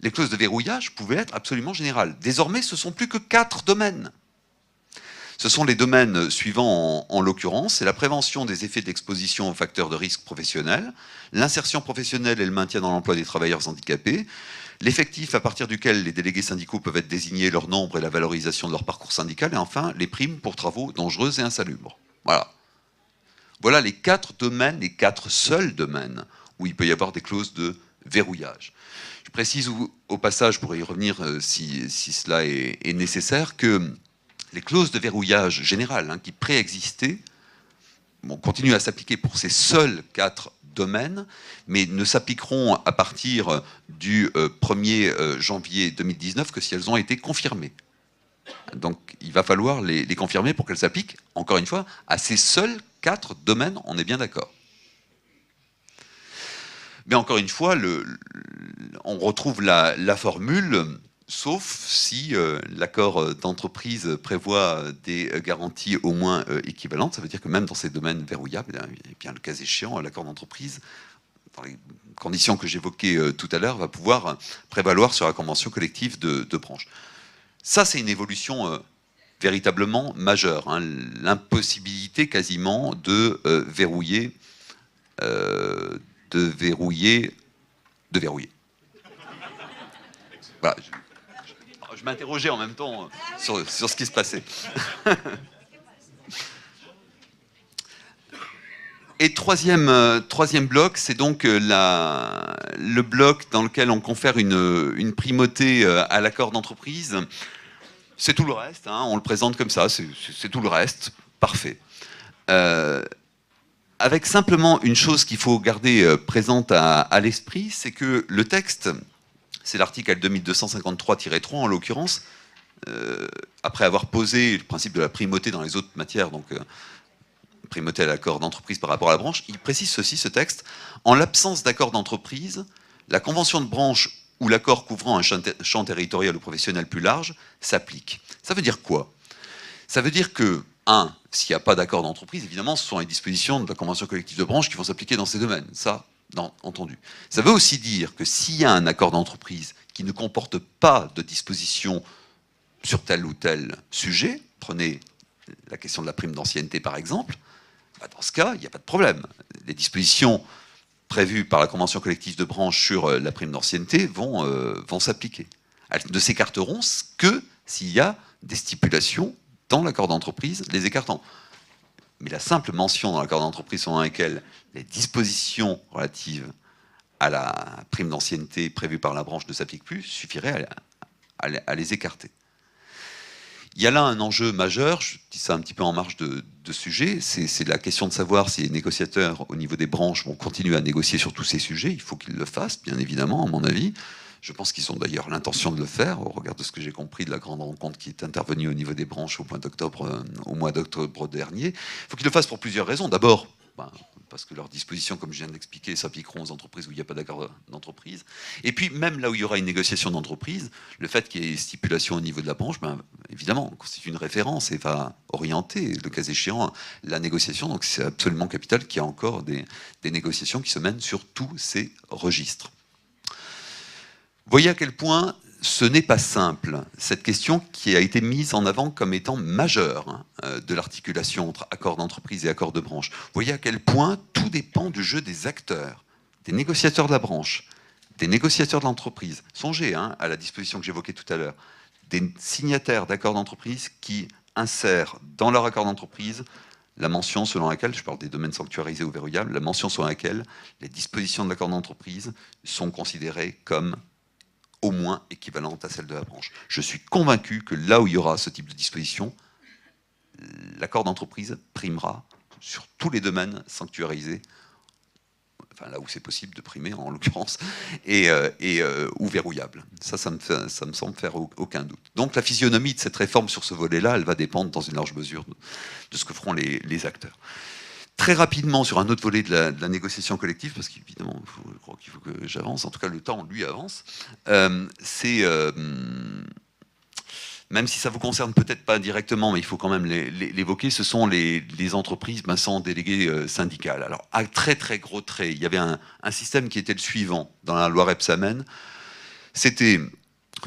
Les clauses de verrouillage pouvaient être absolument générales. Désormais, ce ne sont plus que 4 domaines. Ce sont les domaines suivants en l'occurrence, c'est la prévention des effets d'exposition aux facteurs de risque professionnels, l'insertion professionnelle et le maintien dans l'emploi des travailleurs handicapés, l'effectif à partir duquel les délégués syndicaux peuvent être désignés, leur nombre et la valorisation de leur parcours syndical, et enfin les primes pour travaux dangereux et insalubres. Voilà. Voilà les 4 domaines, les 4 seuls domaines où il peut y avoir des clauses de verrouillage. Je précise au passage, pour y revenir si cela est nécessaire, que les clauses de verrouillage générales qui préexistaient continuent à s'appliquer pour ces seuls 4 domaines, mais ne s'appliqueront à partir du 1er janvier 2019 que si elles ont été confirmées. Donc il va falloir les confirmer pour qu'elles s'appliquent, encore une fois, à ces seuls 4 domaines, on est bien d'accord. Mais encore une fois, on retrouve la formule, sauf si l'accord d'entreprise prévoit des garanties au moins équivalentes. Ça veut dire que même dans ces domaines verrouillables, eh bien, le cas échéant, l'accord d'entreprise, dans les conditions que j'évoquais tout à l'heure, va pouvoir prévaloir sur la convention collective de branche. Ça, c'est une évolution véritablement majeure. Hein, l'impossibilité quasiment de verrouiller. Voilà. Je m'interrogeais en même temps sur ce qui se passait. Et troisième bloc, c'est donc le bloc dans lequel on confère une primauté à l'accord d'entreprise. C'est tout le reste, hein, on le présente comme ça, c'est tout le reste, parfait. Avec simplement une chose qu'il faut garder présente à l'esprit, c'est que le texte, c'est l'article L2253-3 en l'occurrence, après avoir posé le principe de la primauté dans les autres matières, donc primauté à l'accord d'entreprise par rapport à la branche, il précise ceci, ce texte: en l'absence d'accord d'entreprise, la convention de branche ou l'accord couvrant un champ territorial ou professionnel plus large s'applique. Ça veut dire quoi? Ça veut dire que, s'il n'y a pas d'accord d'entreprise, évidemment, ce sont les dispositions de la convention collective de branche qui vont s'appliquer dans ces domaines. Ça, entendu. Ça veut aussi dire que s'il y a un accord d'entreprise qui ne comporte pas de dispositions sur tel ou tel sujet, prenez la question de la prime d'ancienneté par exemple, dans ce cas, il n'y a pas de problème. Les dispositions prévues par la convention collective de branche sur la prime d'ancienneté vont s'appliquer. Elles ne s'écarteront que s'il y a des stipulations dans l'accord d'entreprise les écartant. Mais la simple mention dans l'accord d'entreprise selon laquelle les dispositions relatives à la prime d'ancienneté prévue par la branche ne s'appliquent plus suffirait à les écarter. Il y a là un enjeu majeur, je dis ça un petit peu en marge de sujet, c'est la question de savoir si les négociateurs au niveau des branches vont continuer à négocier sur tous ces sujets. Il faut qu'ils le fassent, bien évidemment, à mon avis. Je pense qu'ils ont d'ailleurs l'intention de le faire, au regard de ce que j'ai compris de la grande rencontre qui est intervenue au niveau des branches au mois d'octobre dernier. Il faut qu'ils le fassent pour plusieurs raisons. D'abord, parce que leurs dispositions, comme je viens de l'expliquer, s'appliqueront aux entreprises où il n'y a pas d'accord d'entreprise. Et puis, même là où il y aura une négociation d'entreprise, le fait qu'il y ait des stipulations au niveau de la branche, évidemment, constitue une référence et va orienter, le cas échéant, la négociation. Donc, c'est absolument capital qu'il y ait encore des négociations qui se mènent sur tous ces registres. Voyez à quel point ce n'est pas simple, cette question qui a été mise en avant comme étant majeure de l'articulation entre accord d'entreprise et accord de branche. Voyez à quel point tout dépend du jeu des acteurs, des négociateurs de la branche, des négociateurs de l'entreprise. Songez à la disposition que j'évoquais tout à l'heure, des signataires d'accords d'entreprise qui insèrent dans leur accord d'entreprise la mention selon laquelle, je parle des domaines sanctuarisés ou verrouillables, la mention selon laquelle les dispositions de l'accord d'entreprise sont considérées comme au moins équivalentes à celles de la branche. Je suis convaincu que là où il y aura ce type de disposition, l'accord d'entreprise primera sur tous les domaines sanctuarisés, enfin là où c'est possible de primer en l'occurrence, ou verrouillable. Ça me semble faire aucun doute. Donc la physionomie de cette réforme sur ce volet-là, elle va dépendre dans une large mesure de ce que feront les acteurs. Très rapidement, sur un autre volet de la négociation collective, parce qu'évidemment, je crois qu'il faut que j'avance, en tout cas le temps, lui, avance, même si ça vous concerne peut-être pas directement, mais il faut quand même l'évoquer, ce sont les entreprises sans délégué syndical. Alors, à très très gros traits, il y avait un système qui était le suivant dans la loi Rebsamen. C'était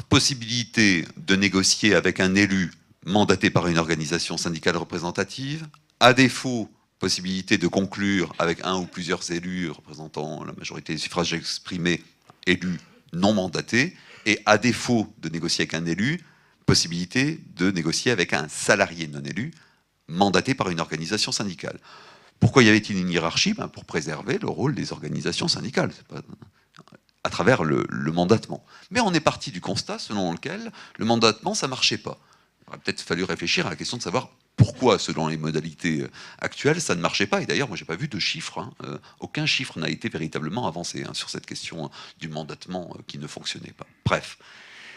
possibilité de négocier avec un élu mandaté par une organisation syndicale représentative, à défaut, possibilité de conclure avec un ou plusieurs élus représentant la majorité des suffrages exprimés, élus non mandatés, et à défaut de négocier avec un élu, possibilité de négocier avec un salarié non élu mandaté par une organisation syndicale. Pourquoi y avait-il une hiérarchie? Pour préserver le rôle des organisations syndicales, à travers le mandatement. Mais on est parti du constat selon lequel le mandatement, ça ne marchait pas. Il aurait peut-être fallu réfléchir à la question de savoir pourquoi, selon les modalités actuelles, ça ne marchait pas. Et d'ailleurs, moi, je n'ai pas vu de chiffres. Aucun chiffre n'a été véritablement avancé sur cette question du mandatement qui ne fonctionnait pas. Bref.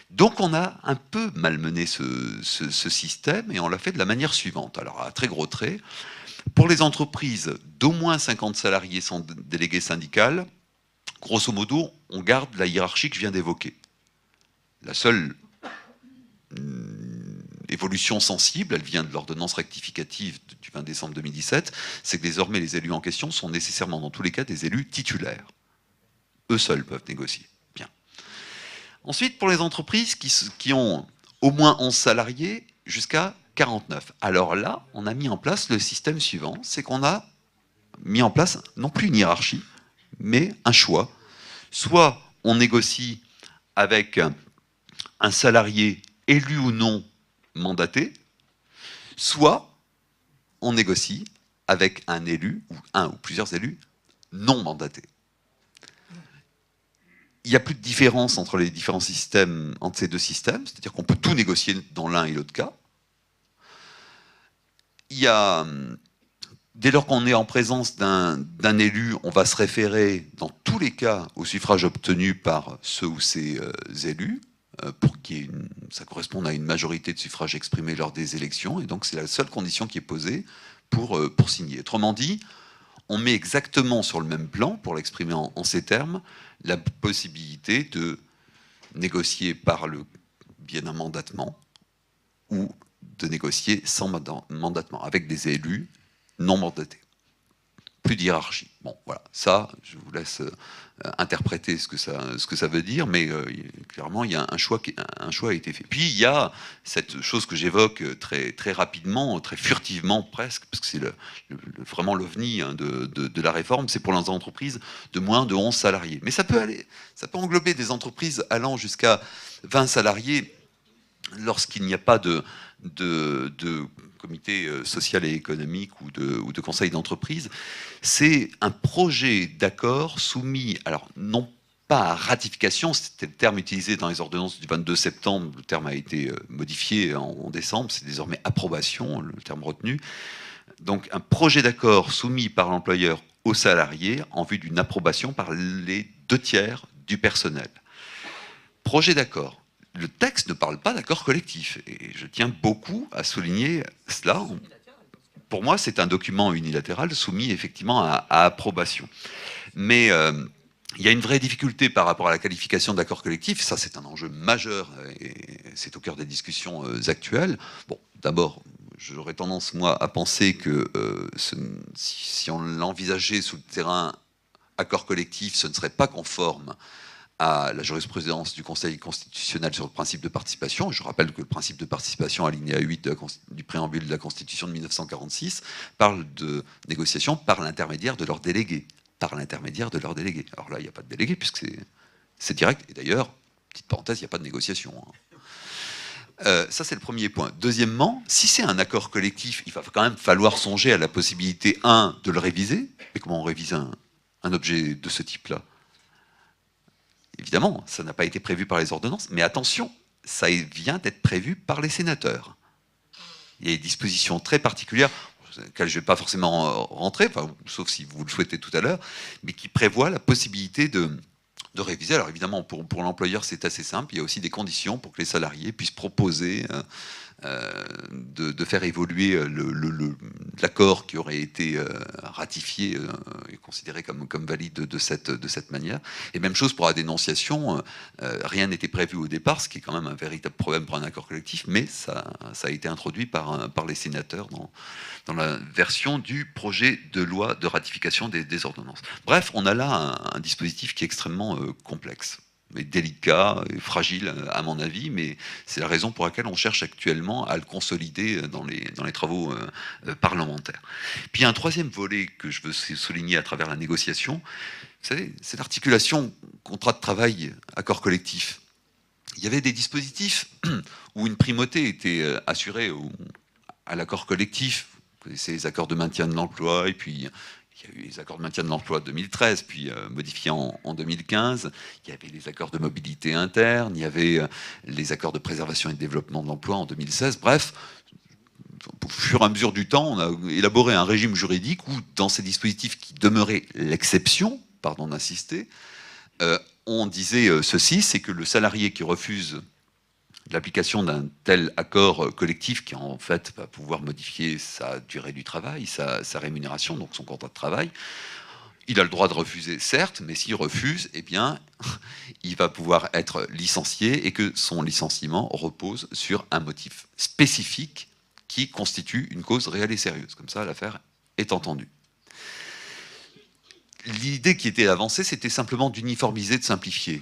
Donc on a un peu malmené ce système et on l'a fait de la manière suivante. Alors à très gros traits, pour les entreprises d'au moins 50 salariés sans délégué syndical, grosso modo, on garde la hiérarchie que je viens d'évoquer. La seule évolution sensible, elle vient de l'ordonnance rectificative du 20 décembre 2017, c'est que désormais les élus en question sont nécessairement dans tous les cas des élus titulaires. Eux seuls peuvent négocier. Ensuite, pour les entreprises qui ont au moins 11 salariés jusqu'à 49. Alors là, on a mis en place le système suivant, c'est qu'on a mis en place non plus une hiérarchie, mais un choix. Soit on négocie avec un salarié élu ou non mandaté, soit on négocie avec un élu, ou un ou plusieurs élus non mandatés. Il n'y a plus de différence entre les différents systèmes, entre ces deux systèmes, c'est-à-dire qu'on peut tout négocier dans l'un et l'autre cas. Il y a, dès lors qu'on est en présence d'un élu, on va se référer dans tous les cas au suffrage obtenu par ceux ou ces élus, pour que ça corresponde à une majorité de suffrages exprimés lors des élections, et donc c'est la seule condition qui est posée pour signer. Autrement dit, on met exactement sur le même plan, pour l'exprimer en ces termes, la possibilité de négocier par le biais d'un mandatement ou de négocier sans mandatement, avec des élus non mandatés. Plus de hiérarchie. Bon, voilà, ça, je vous laisse interpréter ce que ça veut dire, mais clairement, il y a un choix a été fait. Puis, il y a cette chose que j'évoque très, très rapidement, très furtivement presque, parce que c'est vraiment l'ovni de la réforme, c'est pour les entreprises de moins de 11 salariés. Mais ça peut englober des entreprises allant jusqu'à 20 salariés lorsqu'il n'y a pas de comité social et économique ou de conseil d'entreprise. C'est un projet d'accord soumis, alors non pas à ratification, c'était le terme utilisé dans les ordonnances du 22 septembre, le terme a été modifié en décembre, c'est désormais approbation, le terme retenu. Donc un projet d'accord soumis par l'employeur aux salariés en vue d'une approbation par les 2/3 du personnel. Projet d'accord. Le texte ne parle pas d'accord collectif, et je tiens beaucoup à souligner cela. Pour moi, c'est un document unilatéral soumis effectivement à approbation. Mais il y a une vraie difficulté par rapport à la qualification d'accord collectif. Ça, c'est un enjeu majeur, et c'est au cœur des discussions actuelles. Bon, d'abord, j'aurais tendance, moi, à penser que si on l'envisageait sous le terrain accord collectif, ce ne serait pas conforme à la jurisprudence du Conseil constitutionnel sur le principe de participation. Je rappelle que le principe de participation, alinéa 8 du préambule de la Constitution de 1946, parle de négociation par l'intermédiaire de leurs délégués. Par l'intermédiaire de leurs délégués. Alors là, il n'y a pas de délégué, puisque c'est direct. Et d'ailleurs, petite parenthèse, il n'y a pas de négociation. Ça, c'est le premier point. Deuxièmement, si c'est un accord collectif, il va quand même falloir songer à la possibilité, un, de le réviser. Et comment on révise un objet de ce type-là? Évidemment, ça n'a pas été prévu par les ordonnances, mais attention, ça vient d'être prévu par les sénateurs. Il y a des dispositions très particulières, dans lesquelles je ne vais pas forcément rentrer, enfin, sauf si vous le souhaitez tout à l'heure, mais qui prévoient la possibilité de réviser. Alors évidemment, pour l'employeur, c'est assez simple. Il y a aussi des conditions pour que les salariés puissent proposer de faire évoluer l'accord qui aurait été ratifié et considéré comme valide de cette manière. Et même chose pour la dénonciation. Rien n'était prévu au départ, ce qui est quand même un véritable problème pour un accord collectif, mais ça a été introduit par les sénateurs dans la version du projet de loi de ratification des ordonnances. Bref, on a là un dispositif qui est extrêmement complexe, mais délicat et fragile à mon avis, mais c'est la raison pour laquelle on cherche actuellement à le consolider dans les travaux parlementaires. Puis il y a un troisième volet que je veux souligner à travers la négociation, vous savez, c'est l'articulation contrat de travail, accord collectif. Il y avait des dispositifs où une primauté était assurée à l'accord collectif. Vous connaissez les accords de maintien de l'emploi, et puis il y a eu les accords de maintien de l'emploi de 2013, puis modifiés en 2015. Il y avait les accords de mobilité interne, il y avait les accords de préservation et de développement de l'emploi en 2016. Bref, au fur et à mesure du temps, on a élaboré un régime juridique où, dans ces dispositifs qui demeuraient l'exception, pardon d'insister, on disait ceci, c'est que le salarié qui refuse l'application d'un tel accord collectif qui en fait va pouvoir modifier sa durée du travail, sa rémunération, donc son contrat de travail. Il a le droit de refuser, certes, mais s'il refuse, eh bien, il va pouvoir être licencié et que son licenciement repose sur un motif spécifique qui constitue une cause réelle et sérieuse. Comme ça, l'affaire est entendue. L'idée qui était avancée, c'était simplement d'uniformiser, de simplifier,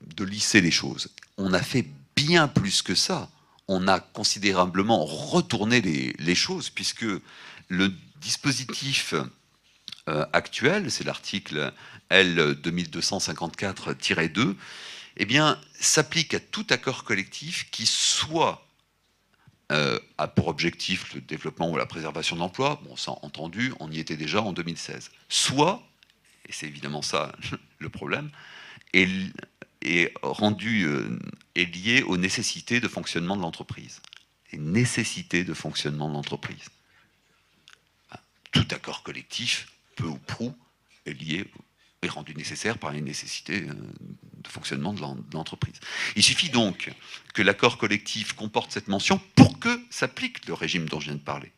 de lisser les choses. On a fait bien plus que ça. On a considérablement retourné les choses, puisque le dispositif actuel, c'est l'article L 2254-2, eh bien, s'applique à tout accord collectif qui soit a pour objectif le développement ou la préservation de l'emploi, bon, ça entendu, on y était déjà en 2016, soit, et c'est évidemment ça le problème, est rendu est lié aux nécessités de fonctionnement de l'entreprise. Les nécessités de fonctionnement de l'entreprise. Tout accord collectif, peu ou prou, est rendu nécessaire par les nécessités de fonctionnement de l'entreprise. Il suffit donc que l'accord collectif comporte cette mention pour que s'applique le régime dont je viens de parler.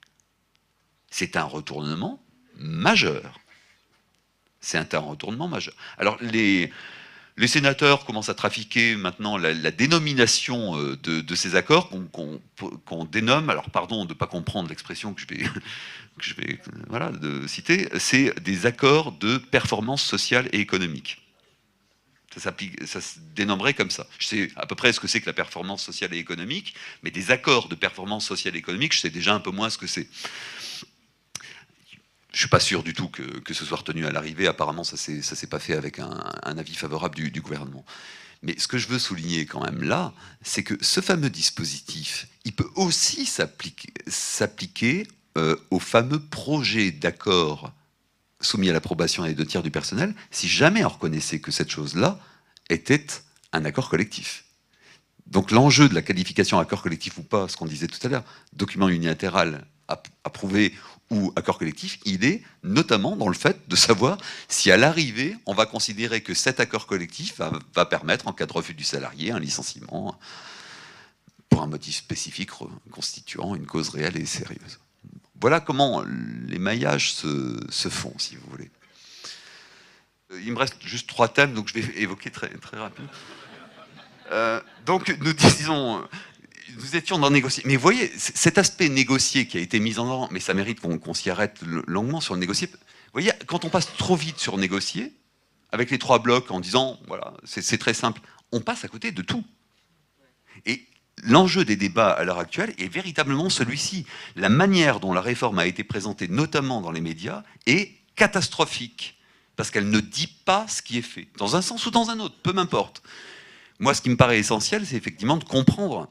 C'est un retournement majeur. C'est un retournement majeur. Alors, les sénateurs commencent à trafiquer maintenant la dénomination de ces accords qu'on dénomme, alors pardon de ne pas comprendre l'expression que je vais voilà, citer, c'est des accords de performance sociale et économique. Ça se dénommerait comme ça. Je sais à peu près ce que c'est que la performance sociale et économique, mais des accords de performance sociale et économique, je sais déjà un peu moins ce que c'est. Je ne suis pas sûr du tout que ce soit retenu à l'arrivée. Apparemment, ça ne s'est pas fait avec un avis favorable du gouvernement. Mais ce que je veux souligner quand même là, c'est que ce fameux dispositif, il peut aussi s'appliquer au fameux projet d'accord soumis à l'approbation des 2/3 du personnel, si jamais on reconnaissait que cette chose-là était un accord collectif. Donc l'enjeu de la qualification accord collectif ou pas, ce qu'on disait tout à l'heure, document unilatéral approuvé ou accord collectif, il est notamment dans le fait de savoir si à l'arrivée, on va considérer que cet accord collectif va permettre, en cas de refus du salarié, un licenciement pour un motif spécifique constituant une cause réelle et sérieuse. Voilà comment les maillages se font, si vous voulez. Il me reste juste 3 thèmes, donc je vais évoquer très, très rapidement. Donc nous disons... Nous étions dans négocier. Mais vous voyez, cet aspect négocié qui a été mis en avant, mais ça mérite qu'on s'y arrête longuement sur le négocier. Vous voyez, quand on passe trop vite sur négocier, avec les 3 blocs en disant, voilà, c'est très simple, on passe à côté de tout. Et l'enjeu des débats à l'heure actuelle est véritablement celui-ci. La manière dont la réforme a été présentée, notamment dans les médias, est catastrophique. Parce qu'elle ne dit pas ce qui est fait, dans un sens ou dans un autre, peu m'importe. Moi, ce qui me paraît essentiel, c'est effectivement de comprendre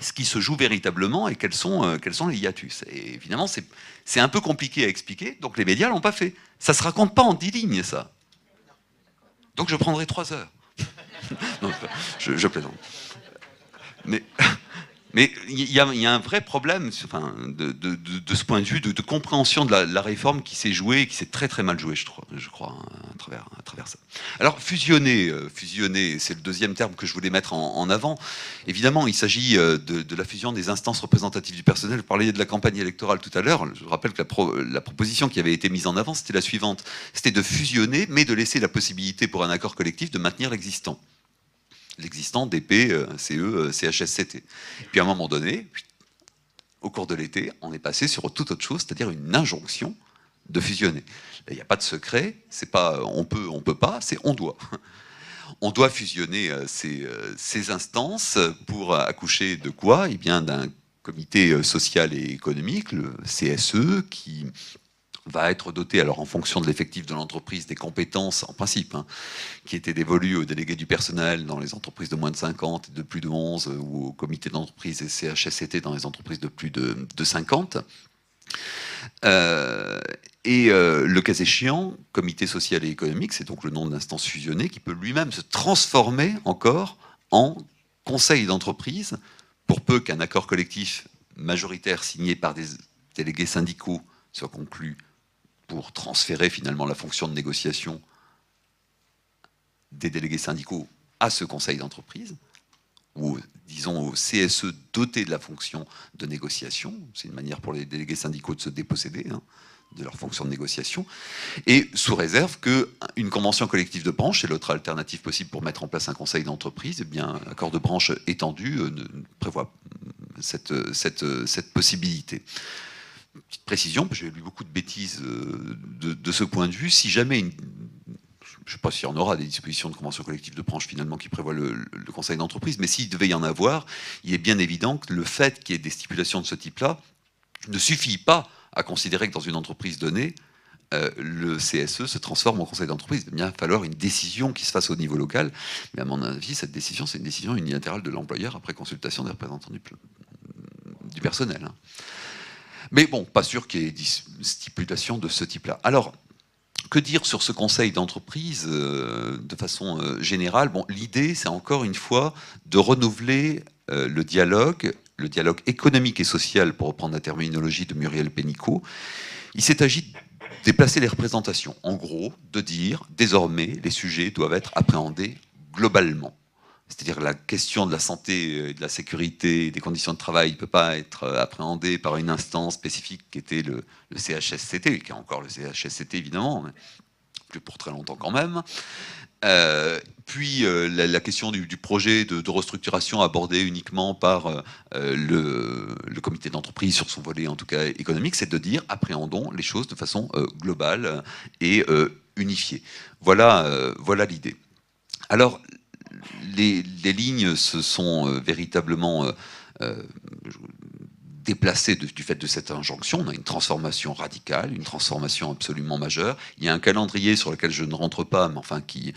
ce qui se joue véritablement et quels sont les hiatus. Et évidemment, c'est un peu compliqué à expliquer, donc les médias l'ont pas fait. Ça se raconte pas en 10 lignes, ça. Donc je prendrai 3 heures. Non, je plaisante. Mais il y a un vrai problème enfin, de ce point de vue, de compréhension de la réforme qui s'est jouée, qui s'est très très mal jouée, je crois à travers ça. Alors fusionner, c'est le deuxième terme que je voulais mettre en avant. Évidemment, il s'agit de la fusion des instances représentatives du personnel. Vous parliez de la campagne électorale tout à l'heure. Je rappelle que la proposition qui avait été mise en avant, c'était la suivante. C'était de fusionner, mais de laisser la possibilité pour un accord collectif de maintenir l'existant. L'existant DP, CE, CHSCT. Puis à un moment donné, au cours de l'été, on est passé sur toute autre chose, c'est-à-dire une injonction de fusionner. Il n'y a pas de secret, c'est pas on peut pas, c'est on doit. On doit fusionner ces instances pour accoucher de quoi? Eh bien d'un comité social et économique, le CSE, qui va être doté, alors en fonction de l'effectif de l'entreprise, des compétences, en principe, qui étaient dévolues aux délégués du personnel dans les entreprises de moins de 50 et de plus de 11, ou au comité d'entreprise et CHSCT dans les entreprises de plus de 50. Le cas échéant, comité social et économique, c'est donc le nom de l'instance fusionnée, qui peut lui-même se transformer encore en conseil d'entreprise, pour peu qu'un accord collectif majoritaire signé par des délégués syndicaux soit conclu pour transférer finalement la fonction de négociation des délégués syndicaux à ce conseil d'entreprise, ou disons au CSE doté de la fonction de négociation. C'est une manière pour les délégués syndicaux de se déposséder de leur fonction de négociation, et sous réserve qu'une convention collective de branche, c'est l'autre alternative possible pour mettre en place un conseil d'entreprise, et bien un accord de branche étendu ne prévoit cette possibilité. Petite précision, j'ai lu beaucoup de bêtises de ce point de vue. Si jamais, je ne sais pas s'il y en aura des dispositions de convention collective de branche finalement qui prévoient le conseil d'entreprise, mais s'il devait y en avoir, il est bien évident que le fait qu'il y ait des stipulations de ce type-là ne suffit pas à considérer que dans une entreprise donnée, le CSE se transforme en conseil d'entreprise. Il va bien falloir une décision qui se fasse au niveau local, mais à mon avis, cette décision, c'est une décision unilatérale de l'employeur après consultation des représentants du personnel. Mais bon, pas sûr qu'il y ait des stipulations de ce type-là. Alors, que dire sur ce conseil d'entreprise de façon générale? Bon, l'idée, c'est encore une fois de renouveler le dialogue économique et social, pour reprendre la terminologie de Muriel Pénicaud. Il s'est agi de déplacer les représentations. En gros, de dire, désormais, les sujets doivent être appréhendés globalement. C'est-à-dire la question de la santé, de la sécurité, des conditions de travail ne peut pas être appréhendée par une instance spécifique qui était le CHSCT, qui est encore le CHSCT évidemment, mais plus pour très longtemps quand même. Puis la question du projet de restructuration abordé uniquement par le comité d'entreprise sur son volet en tout cas économique, c'est de dire appréhendons les choses de façon globale et unifiée. Voilà l'idée. Alors, les lignes se sont véritablement déplacées du fait de cette injonction. On a une transformation radicale, une transformation absolument majeure. Il y a un calendrier sur lequel je ne rentre pas, mais enfin qui,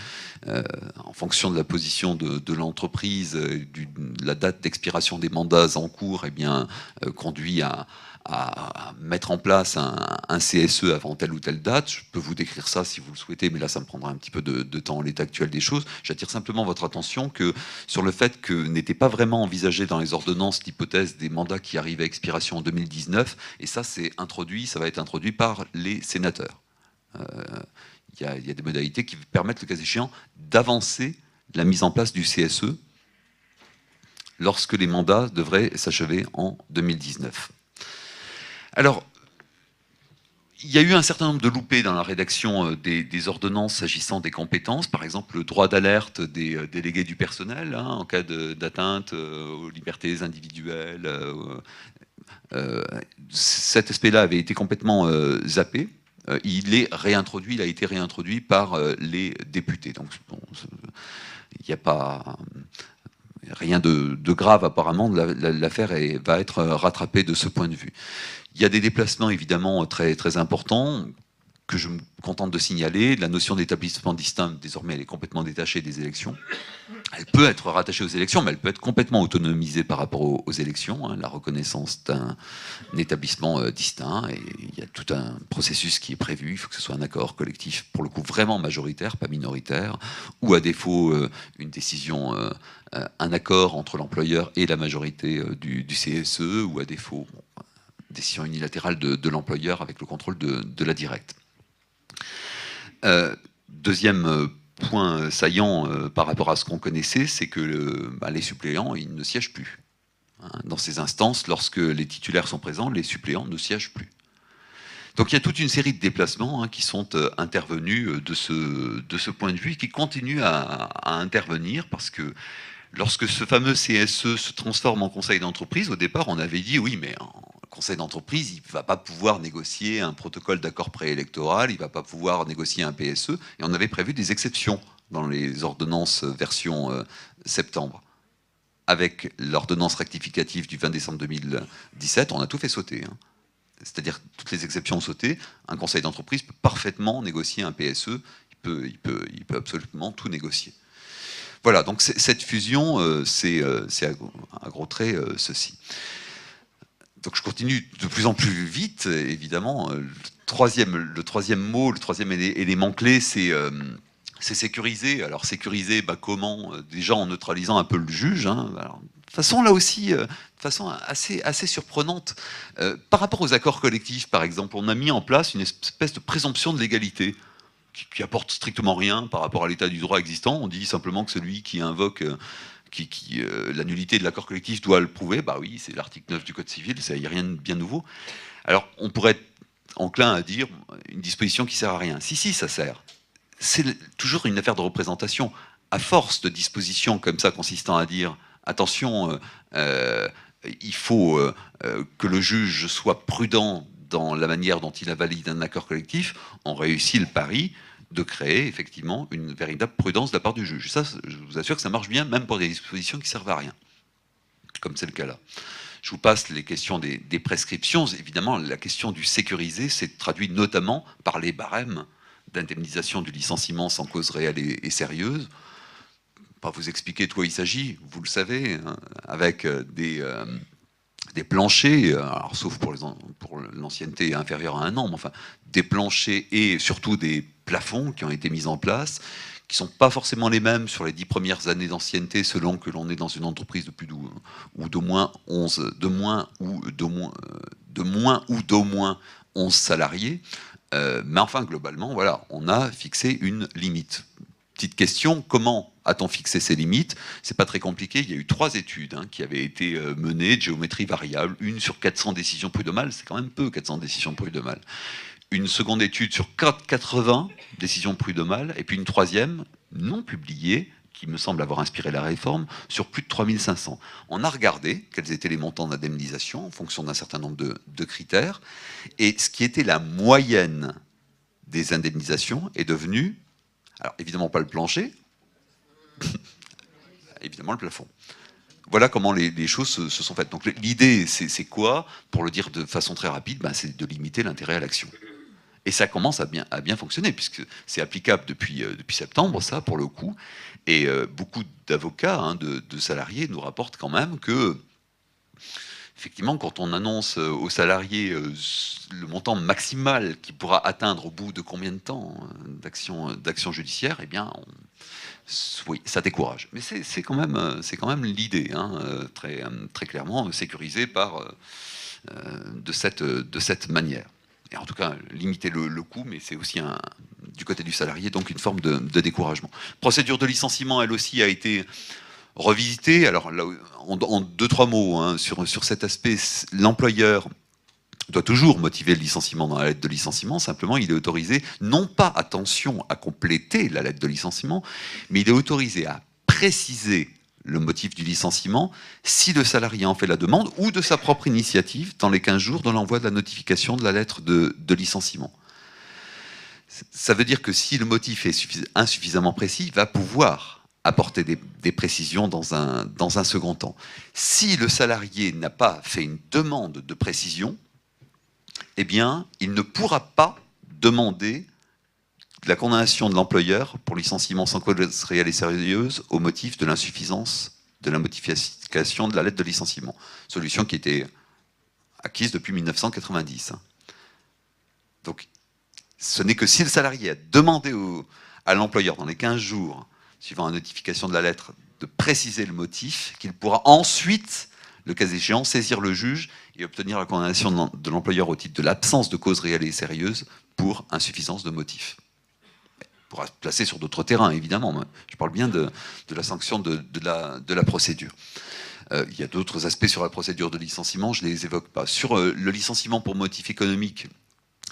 en fonction de la position de l'entreprise, de la date d'expiration des mandats en cours, eh bien, conduit à mettre en place un CSE avant telle ou telle date. Je peux vous décrire ça si vous le souhaitez, mais là ça me prendra un petit peu de temps en l'état actuel des choses. J'attire simplement votre attention sur le fait que n'était pas vraiment envisagé dans les ordonnances l'hypothèse des mandats qui arrivent à expiration en 2019, et ça ça va être introduit par les sénateurs. Il y a des modalités qui permettent, le cas échéant, d'avancer la mise en place du CSE lorsque les mandats devraient s'achever en 2019. Alors, il y a eu un certain nombre de loupés dans la rédaction des ordonnances s'agissant des compétences. Par exemple, le droit d'alerte des délégués du personnel en cas d'atteinte aux libertés individuelles. Cet aspect-là avait été complètement zappé. Il a été réintroduit par les députés. Donc, bon, il n'y a pas rien de grave apparemment. L'affaire va être rattrapée de ce point de vue. Il y a des déplacements évidemment très, très importants. que je me contente de signaler. La notion d'établissement distinct, désormais, elle est complètement détachée des élections. Elle peut être rattachée aux élections, mais elle peut être complètement autonomisée par rapport aux élections, hein, la reconnaissance d'un établissement distinct. Et il y a tout un processus qui est prévu. Il faut que ce soit un accord collectif, pour le coup, vraiment majoritaire, pas minoritaire, ou à défaut, une décision, un accord entre l'employeur et la majorité du CSE, ou à défaut, décision unilatérale de l'employeur avec le contrôle de la directe. Deuxième point saillant par rapport à ce qu'on connaissait, c'est que les suppléants, ils ne siègent plus. Hein. Dans ces instances, lorsque les titulaires sont présents, les suppléants ne siègent plus. Donc il y a toute une série de déplacements qui sont intervenus de ce point de vue et qui continuent à intervenir, parce que lorsque ce fameux CSE se transforme en conseil d'entreprise, au départ, on avait dit oui, mais le conseil d'entreprise, il ne va pas pouvoir négocier un protocole d'accord préélectoral, il ne va pas pouvoir négocier un PSE, et on avait prévu des exceptions dans les ordonnances version septembre. Avec l'ordonnance rectificative du 20 décembre 2017, on a tout fait sauter. Hein. C'est-à-dire que toutes les exceptions ont sauté. Un conseil d'entreprise peut parfaitement négocier un PSE, il peut absolument tout négocier. Voilà, donc cette fusion, c'est à gros traits ceci. Donc je continue de plus en plus vite, évidemment. Le troisième mot, le troisième élément clé, c'est sécuriser. Alors sécuriser, comment? Déjà en neutralisant un peu le juge. Hein. Alors, de façon là aussi, de façon assez surprenante. Par rapport aux accords collectifs, par exemple, on a mis en place une espèce de présomption de légalité qui apporte strictement rien par rapport à l'état du droit existant. On dit simplement que celui qui invoque la nullité de l'accord collectif doit le prouver. Bah oui, c'est l'article 9 du Code civil, il n'y a rien de bien nouveau. Alors, on pourrait être enclin à dire une disposition qui sert à rien. Si, ça sert. C'est toujours une affaire de représentation. À force de dispositions comme ça, consistant à dire attention, il faut que le juge soit prudent dans la manière dont il valide un accord collectif, on réussit le pari de créer effectivement une véritable prudence de la part du juge. Ça, je vous assure que ça marche bien, même pour des dispositions qui servent à rien, comme c'est le cas là. Je vous passe les questions des prescriptions. Évidemment, la question du sécurisé s'est traduite notamment par les barèmes d'indemnisation du licenciement sans cause réelle et sérieuse. Pas vous expliquer de quoi il s'agit, vous le savez, hein, avec des planchers, alors, sauf pour l'ancienneté inférieure à 1 an, mais enfin, des planchers et surtout des plafonds qui ont été mis en place, qui ne sont pas forcément les mêmes sur les 10 premières années d'ancienneté, selon que l'on est dans une entreprise de plus ou d'au moins 11, de moins ou d'au moins 11 salariés. Mais enfin, globalement, voilà, on a fixé une limite. Petite question, comment a-t-on fixé ces limites? C'est pas très compliqué, il y a eu 3 études qui avaient été menées, de géométrie variable, une sur 400 décisions prud'homales, c'est quand même peu 400 décisions prud'homales. Une seconde étude sur 80 décisions prud'homales, et puis une troisième, non publiée, qui me semble avoir inspiré la réforme, sur plus de 3500. On a regardé quels étaient les montants d'indemnisation en fonction d'un certain nombre de critères, et ce qui était la moyenne des indemnisations est devenu, alors évidemment pas le plancher, évidemment le plafond. Voilà comment les choses se sont faites. Donc l'idée, c'est quoi? Pour le dire de façon très rapide, c'est de limiter l'intérêt à l'action. Et ça commence à bien fonctionner, puisque c'est applicable depuis septembre, ça, pour le coup. Et beaucoup d'avocats, de salariés, nous rapportent quand même que, effectivement, quand on annonce aux salariés le montant maximal qu'il pourra atteindre au bout de combien de temps d'action judiciaire, eh bien, oui, ça décourage. Mais c'est quand même l'idée, très clairement, sécurisée de cette manière. Et en tout cas, limiter le coût, mais c'est aussi du côté du salarié, donc une forme de découragement. Procédure de licenciement, elle aussi, a été revisitée. Alors, là, en 2-3 mots, sur cet aspect, l'employeur doit toujours motiver le licenciement dans la lettre de licenciement. Simplement, il est autorisé, non pas, attention, à compléter la lettre de licenciement, mais il est autorisé à préciser le motif du licenciement si le salarié en fait la demande ou de sa propre initiative dans les 15 jours de l'envoi de la notification de la lettre de licenciement. Ça veut dire que si le motif est insuffisamment précis, il va pouvoir apporter des précisions dans un second temps. Si le salarié n'a pas fait une demande de précision, eh bien, il ne pourra pas demander la condamnation de l'employeur pour licenciement sans cause réelle et sérieuse au motif de l'insuffisance de la modification de la lettre de licenciement. Solution qui était acquise depuis 1990. Donc, ce n'est que si le salarié a demandé à l'employeur dans les 15 jours suivant la notification de la lettre de préciser le motif qu'il pourra ensuite, le cas échéant, saisir le juge et obtenir la condamnation de l'employeur au titre de l'absence de cause réelle et sérieuse pour insuffisance de motif. Il pourra se placer sur d'autres terrains, évidemment. Je parle bien de la sanction de la procédure. Il y a d'autres aspects sur la procédure de licenciement, je ne les évoque pas. Sur le licenciement pour motif économique,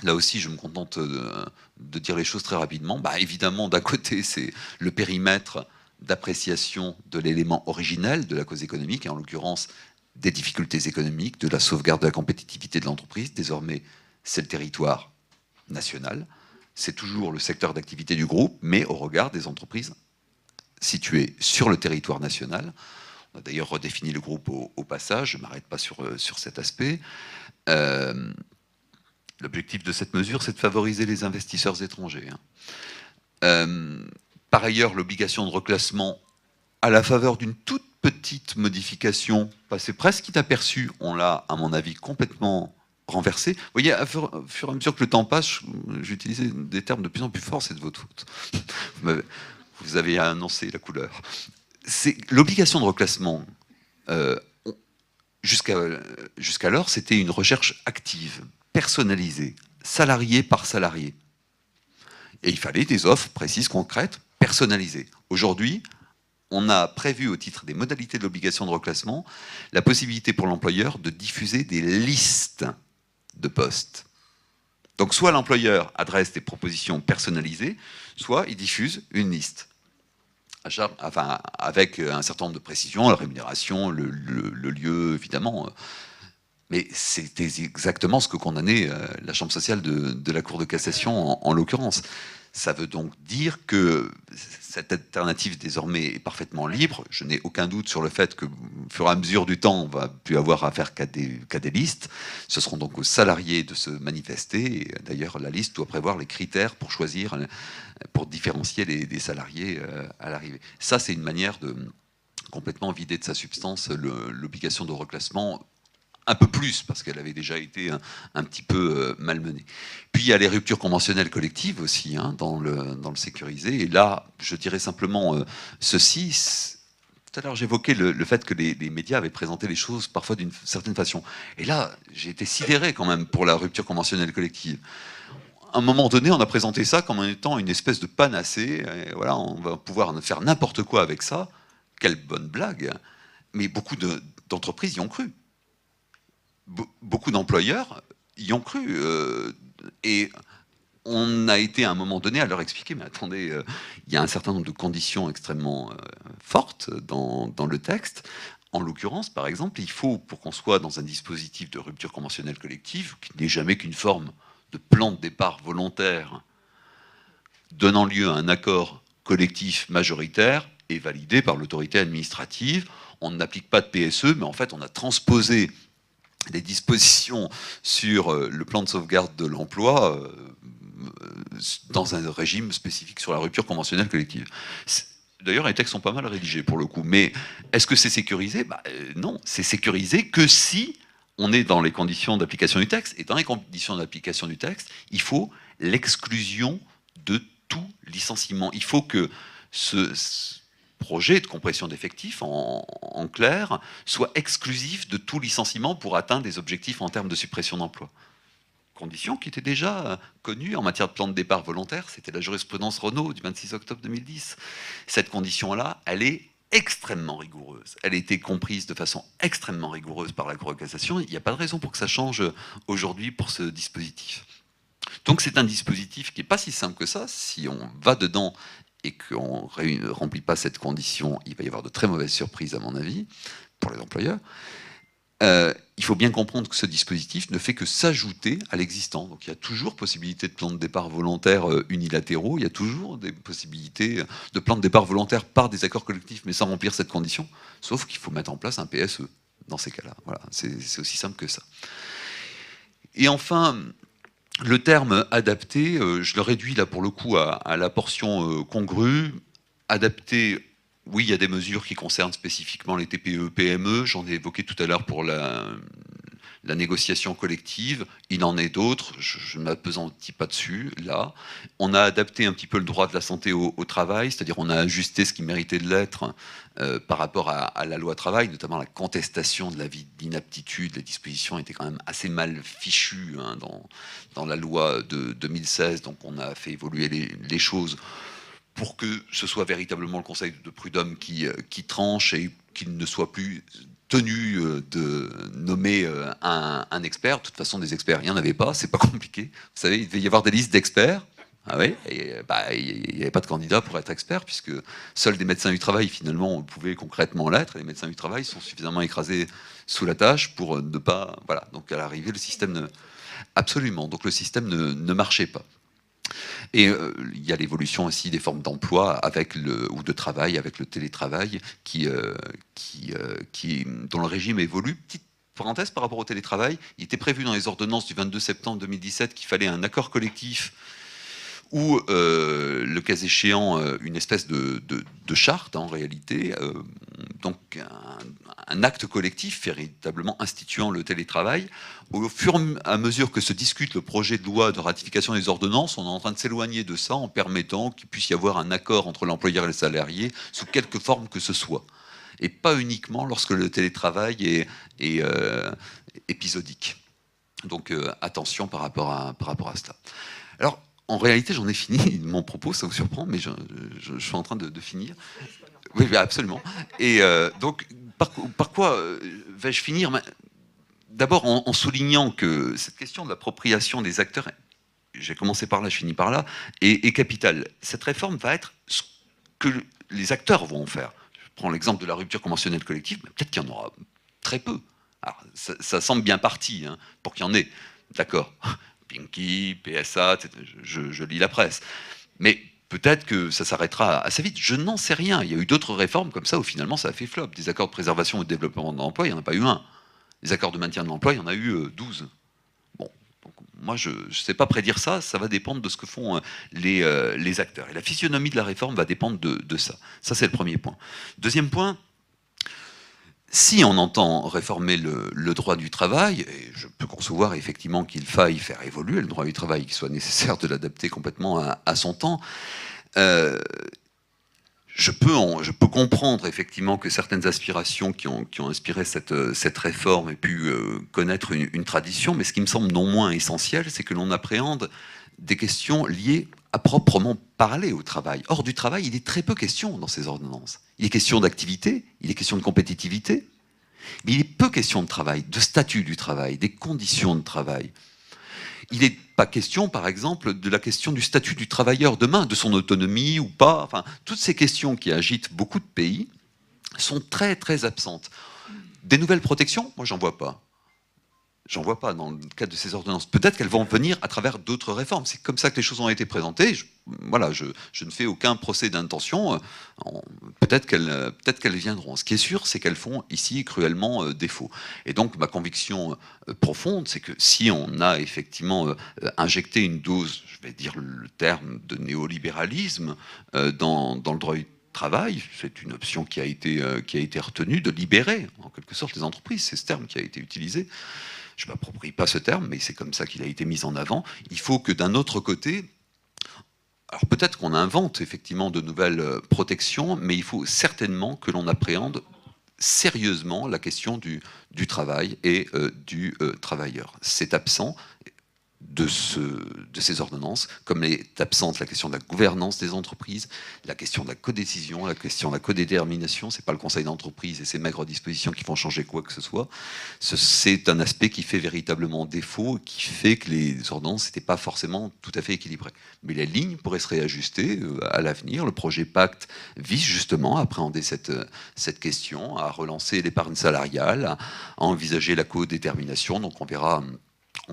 là aussi, je me contente de dire les choses très rapidement. Bah, évidemment, d'un côté, c'est le périmètre d'appréciation de l'élément originel de la cause économique, et en l'occurrence des difficultés économiques, de la sauvegarde de la compétitivité de l'entreprise. Désormais, c'est le territoire national. C'est toujours le secteur d'activité du groupe, mais au regard des entreprises situées sur le territoire national. On a d'ailleurs redéfini le groupe au passage, je ne m'arrête pas sur cet aspect. L'objectif de cette mesure, c'est de favoriser les investisseurs étrangers. Par ailleurs, l'obligation de reclassement, à la faveur d'une toute petite modification, passée presque inaperçue, on l'a, à mon avis, complètement renversée. Vous voyez, au fur et à mesure que le temps passe, j'utilise des termes de plus en plus forts, c'est de votre faute. Vous avez annoncé la couleur. L'obligation de reclassement, jusqu'alors, c'était une recherche active, personnalisée, salarié par salarié. Et il fallait des offres précises, concrètes, personnalisées. Aujourd'hui, on a prévu au titre des modalités de l'obligation de reclassement la possibilité pour l'employeur de diffuser des listes de postes. Donc soit l'employeur adresse des propositions personnalisées, soit il diffuse une liste. Enfin, avec un certain nombre de précisions, la rémunération, le lieu, évidemment. Mais c'était exactement ce que condamnait la Chambre sociale de la Cour de cassation, en l'occurrence. Ça veut donc dire que cette alternative désormais est parfaitement libre. Je n'ai aucun doute sur le fait que, au fur et à mesure du temps, on va plus avoir affaire qu'à des listes. Ce seront donc aux salariés de se manifester. D'ailleurs, la liste doit prévoir les critères pour choisir, pour différencier les salariés à l'arrivée. Ça, c'est une manière de complètement vider de sa substance l'obligation de reclassement, un peu plus, parce qu'elle avait déjà été un petit peu malmenée. Puis il y a les ruptures conventionnelles collectives aussi, dans le sécurisé. Et là, je dirais simplement ceci. Tout à l'heure, j'évoquais le fait que les médias avaient présenté les choses parfois d'une certaine façon. Et là, j'ai été sidéré quand même pour la rupture conventionnelle collective. À un moment donné, on a présenté ça comme étant une espèce de panacée. Et voilà, on va pouvoir faire n'importe quoi avec ça. Quelle bonne blague. Mais beaucoup d'entreprises y ont cru. Beaucoup d'employeurs y ont cru. Et on a été à un moment donné à leur expliquer, mais attendez, il y a un certain nombre de conditions extrêmement fortes dans le texte. En l'occurrence, par exemple, il faut, pour qu'on soit dans un dispositif de rupture conventionnelle collective, qui n'est jamais qu'une forme de plan de départ volontaire, donnant lieu à un accord collectif majoritaire et validé par l'autorité administrative. On n'applique pas de PSE, mais en fait, on a transposé des dispositions sur le plan de sauvegarde de l'emploi dans un régime spécifique sur la rupture conventionnelle collective. D'ailleurs, les textes sont pas mal rédigés pour le coup. Mais est-ce que c'est sécurisé ? Non, c'est sécurisé que si on est dans les conditions d'application du texte. Et dans les conditions d'application du texte, il faut l'exclusion de tout licenciement. Il faut que ce projet de compression d'effectifs, en clair, soit exclusif de tout licenciement pour atteindre des objectifs en termes de suppression d'emplois. Condition qui était déjà connue en matière de plan de départ volontaire, c'était la jurisprudence Renault du 26 octobre 2010. Cette condition-là, elle est extrêmement rigoureuse. Elle a été comprise de façon extrêmement rigoureuse par la Cour de cassation. Il n'y a pas de raison pour que ça change aujourd'hui pour ce dispositif. Donc c'est un dispositif qui n'est pas si simple que ça. Si on va dedans et qu'on ne remplit pas cette condition, il va y avoir de très mauvaises surprises, à mon avis, pour les employeurs. Il faut bien comprendre que ce dispositif ne fait que s'ajouter à l'existant. Donc il y a toujours possibilité de plans de départ volontaires unilatéraux, il y a toujours des possibilités de plans de départ volontaires par des accords collectifs, mais sans remplir cette condition, sauf qu'il faut mettre en place un PSE dans ces cas-là. Voilà, c'est aussi simple que ça. Et enfin, Le terme adapté, je le réduis là pour le coup à la portion congrue. Adapté, oui, il y a des mesures qui concernent spécifiquement les TPE, PME. J'en ai évoqué tout à l'heure pour la négociation collective. Il en est d'autres, je ne m'appesantis pas dessus, là. On a adapté un petit peu le droit de la santé au travail, c'est-à-dire on a ajusté ce qui méritait de l'être par rapport à la loi travail, notamment la contestation de l'avis d'inaptitude. Les dispositions étaient quand même assez mal fichues hein, dans la loi de 2016, donc on a fait évoluer les choses pour que ce soit véritablement le Conseil de prud'homme qui tranche et qu'il ne soit plus tenu de nommer un expert. De toute façon, des experts, il n'y en avait pas, c'est pas compliqué. Vous savez, il devait y avoir des listes d'experts. Ah oui, et bah, il n'y avait pas de candidat pour être expert, puisque seuls des médecins du travail, finalement, pouvaient concrètement l'être, et les médecins du travail sont suffisamment écrasés sous la tâche pour ne pas... Voilà, donc à l'arrivée, le système ne... Absolument, donc le système ne marchait pas. Et il y a l'évolution aussi des formes d'emploi ou de travail avec le télétravail dont le régime évolue. Petite parenthèse par rapport au télétravail, il était prévu dans les ordonnances du 22 septembre 2017 qu'il fallait un accord collectif ou, le cas échéant, une espèce de charte en réalité, donc un acte collectif véritablement instituant le télétravail. Au fur et à mesure que se discute le projet de loi de ratification des ordonnances, on est en train de s'éloigner de ça en permettant qu'il puisse y avoir un accord entre l'employeur et le salarié sous quelque forme que ce soit. Et pas uniquement lorsque le télétravail est épisodique. Donc attention par rapport à cela. Alors, en réalité, j'en ai fini mon propos, ça vous surprend, mais je suis en train de finir. Oui, absolument. Et donc, par quoi vais-je finir? D'abord, en soulignant que cette question de l'appropriation des acteurs, j'ai commencé par là, je finis par là, est capitale. Cette réforme va être ce que les acteurs vont en faire. Je prends l'exemple de la rupture conventionnelle collective, mais peut-être qu'il y en aura très peu. Alors, ça semble bien parti, hein, pour qu'il y en ait. D'accord. Pinky, PSA, je lis la presse. Mais peut-être que ça s'arrêtera assez vite. Je n'en sais rien. Il y a eu d'autres réformes comme ça où finalement ça a fait flop. Des accords de préservation et de développement de l'emploi, il n'y en a pas eu un. Les accords de maintien de l'emploi, il y en a eu 12. Bon, donc moi je ne sais pas prédire ça, ça va dépendre de ce que font les acteurs. Et la physionomie de la réforme va dépendre de ça. Ça c'est le premier point. Deuxième point, si on entend réformer le droit du travail, et je peux concevoir effectivement qu'il faille faire évoluer le droit du travail, qu'il soit nécessaire de l'adapter complètement à son temps, je peux comprendre effectivement que certaines aspirations qui ont inspiré cette réforme aient pu connaître une tradition, mais ce qui me semble non moins essentiel, c'est que l'on appréhende des questions liées à proprement parler au travail. Or, du travail, il est très peu question dans ces ordonnances. Il est question d'activité, il est question de compétitivité, mais il est peu question de travail, de statut du travail, des conditions de travail. Il n'est pas question, par exemple, de la question du statut du travailleur demain, de son autonomie ou pas. Enfin, toutes ces questions qui agitent beaucoup de pays sont très, très absentes. Des nouvelles protections, moi, j'en vois pas. J'en vois pas dans le cadre de ces ordonnances. Peut-être qu'elles vont venir à travers d'autres réformes. C'est comme ça que les choses ont été présentées. Je ne fais aucun procès d'intention. Peut-être qu'elles viendront. Ce qui est sûr, c'est qu'elles font ici cruellement défaut. Et donc, ma conviction profonde, c'est que si on a effectivement injecté une dose, je vais dire le terme, de néolibéralisme dans le droit du travail, c'est une option qui a été retenue, de libérer en quelque sorte les entreprises. C'est ce terme qui a été utilisé. Je ne m'approprie pas ce terme, mais c'est comme ça qu'il a été mis en avant. Il faut que d'un autre côté, alors peut-être qu'on invente effectivement de nouvelles protections, mais il faut certainement que l'on appréhende sérieusement la question du travail et du travailleur. C'est absent de ces ordonnances, comme est absente la question de la gouvernance des entreprises, la question de la codécision, la question de la codétermination. C'est pas le conseil d'entreprise et ses maigres dispositions qui font changer quoi que ce soit. C'est un aspect qui fait véritablement défaut, qui fait que les ordonnances n'étaient pas forcément tout à fait équilibrées. Mais les lignes pourraient se réajuster à l'avenir. Le projet Pacte vise justement à appréhender cette question, à relancer l'épargne salariale, à envisager la codétermination. Donc on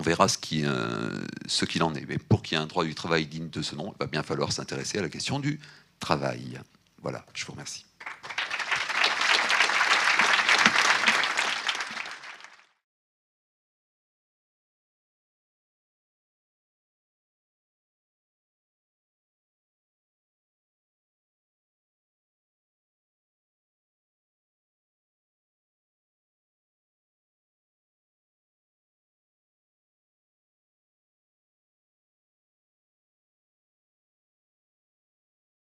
verra ce qu'il en est. Mais pour qu'il y ait un droit du travail digne de ce nom, il va bien falloir s'intéresser à la question du travail. Voilà, je vous remercie.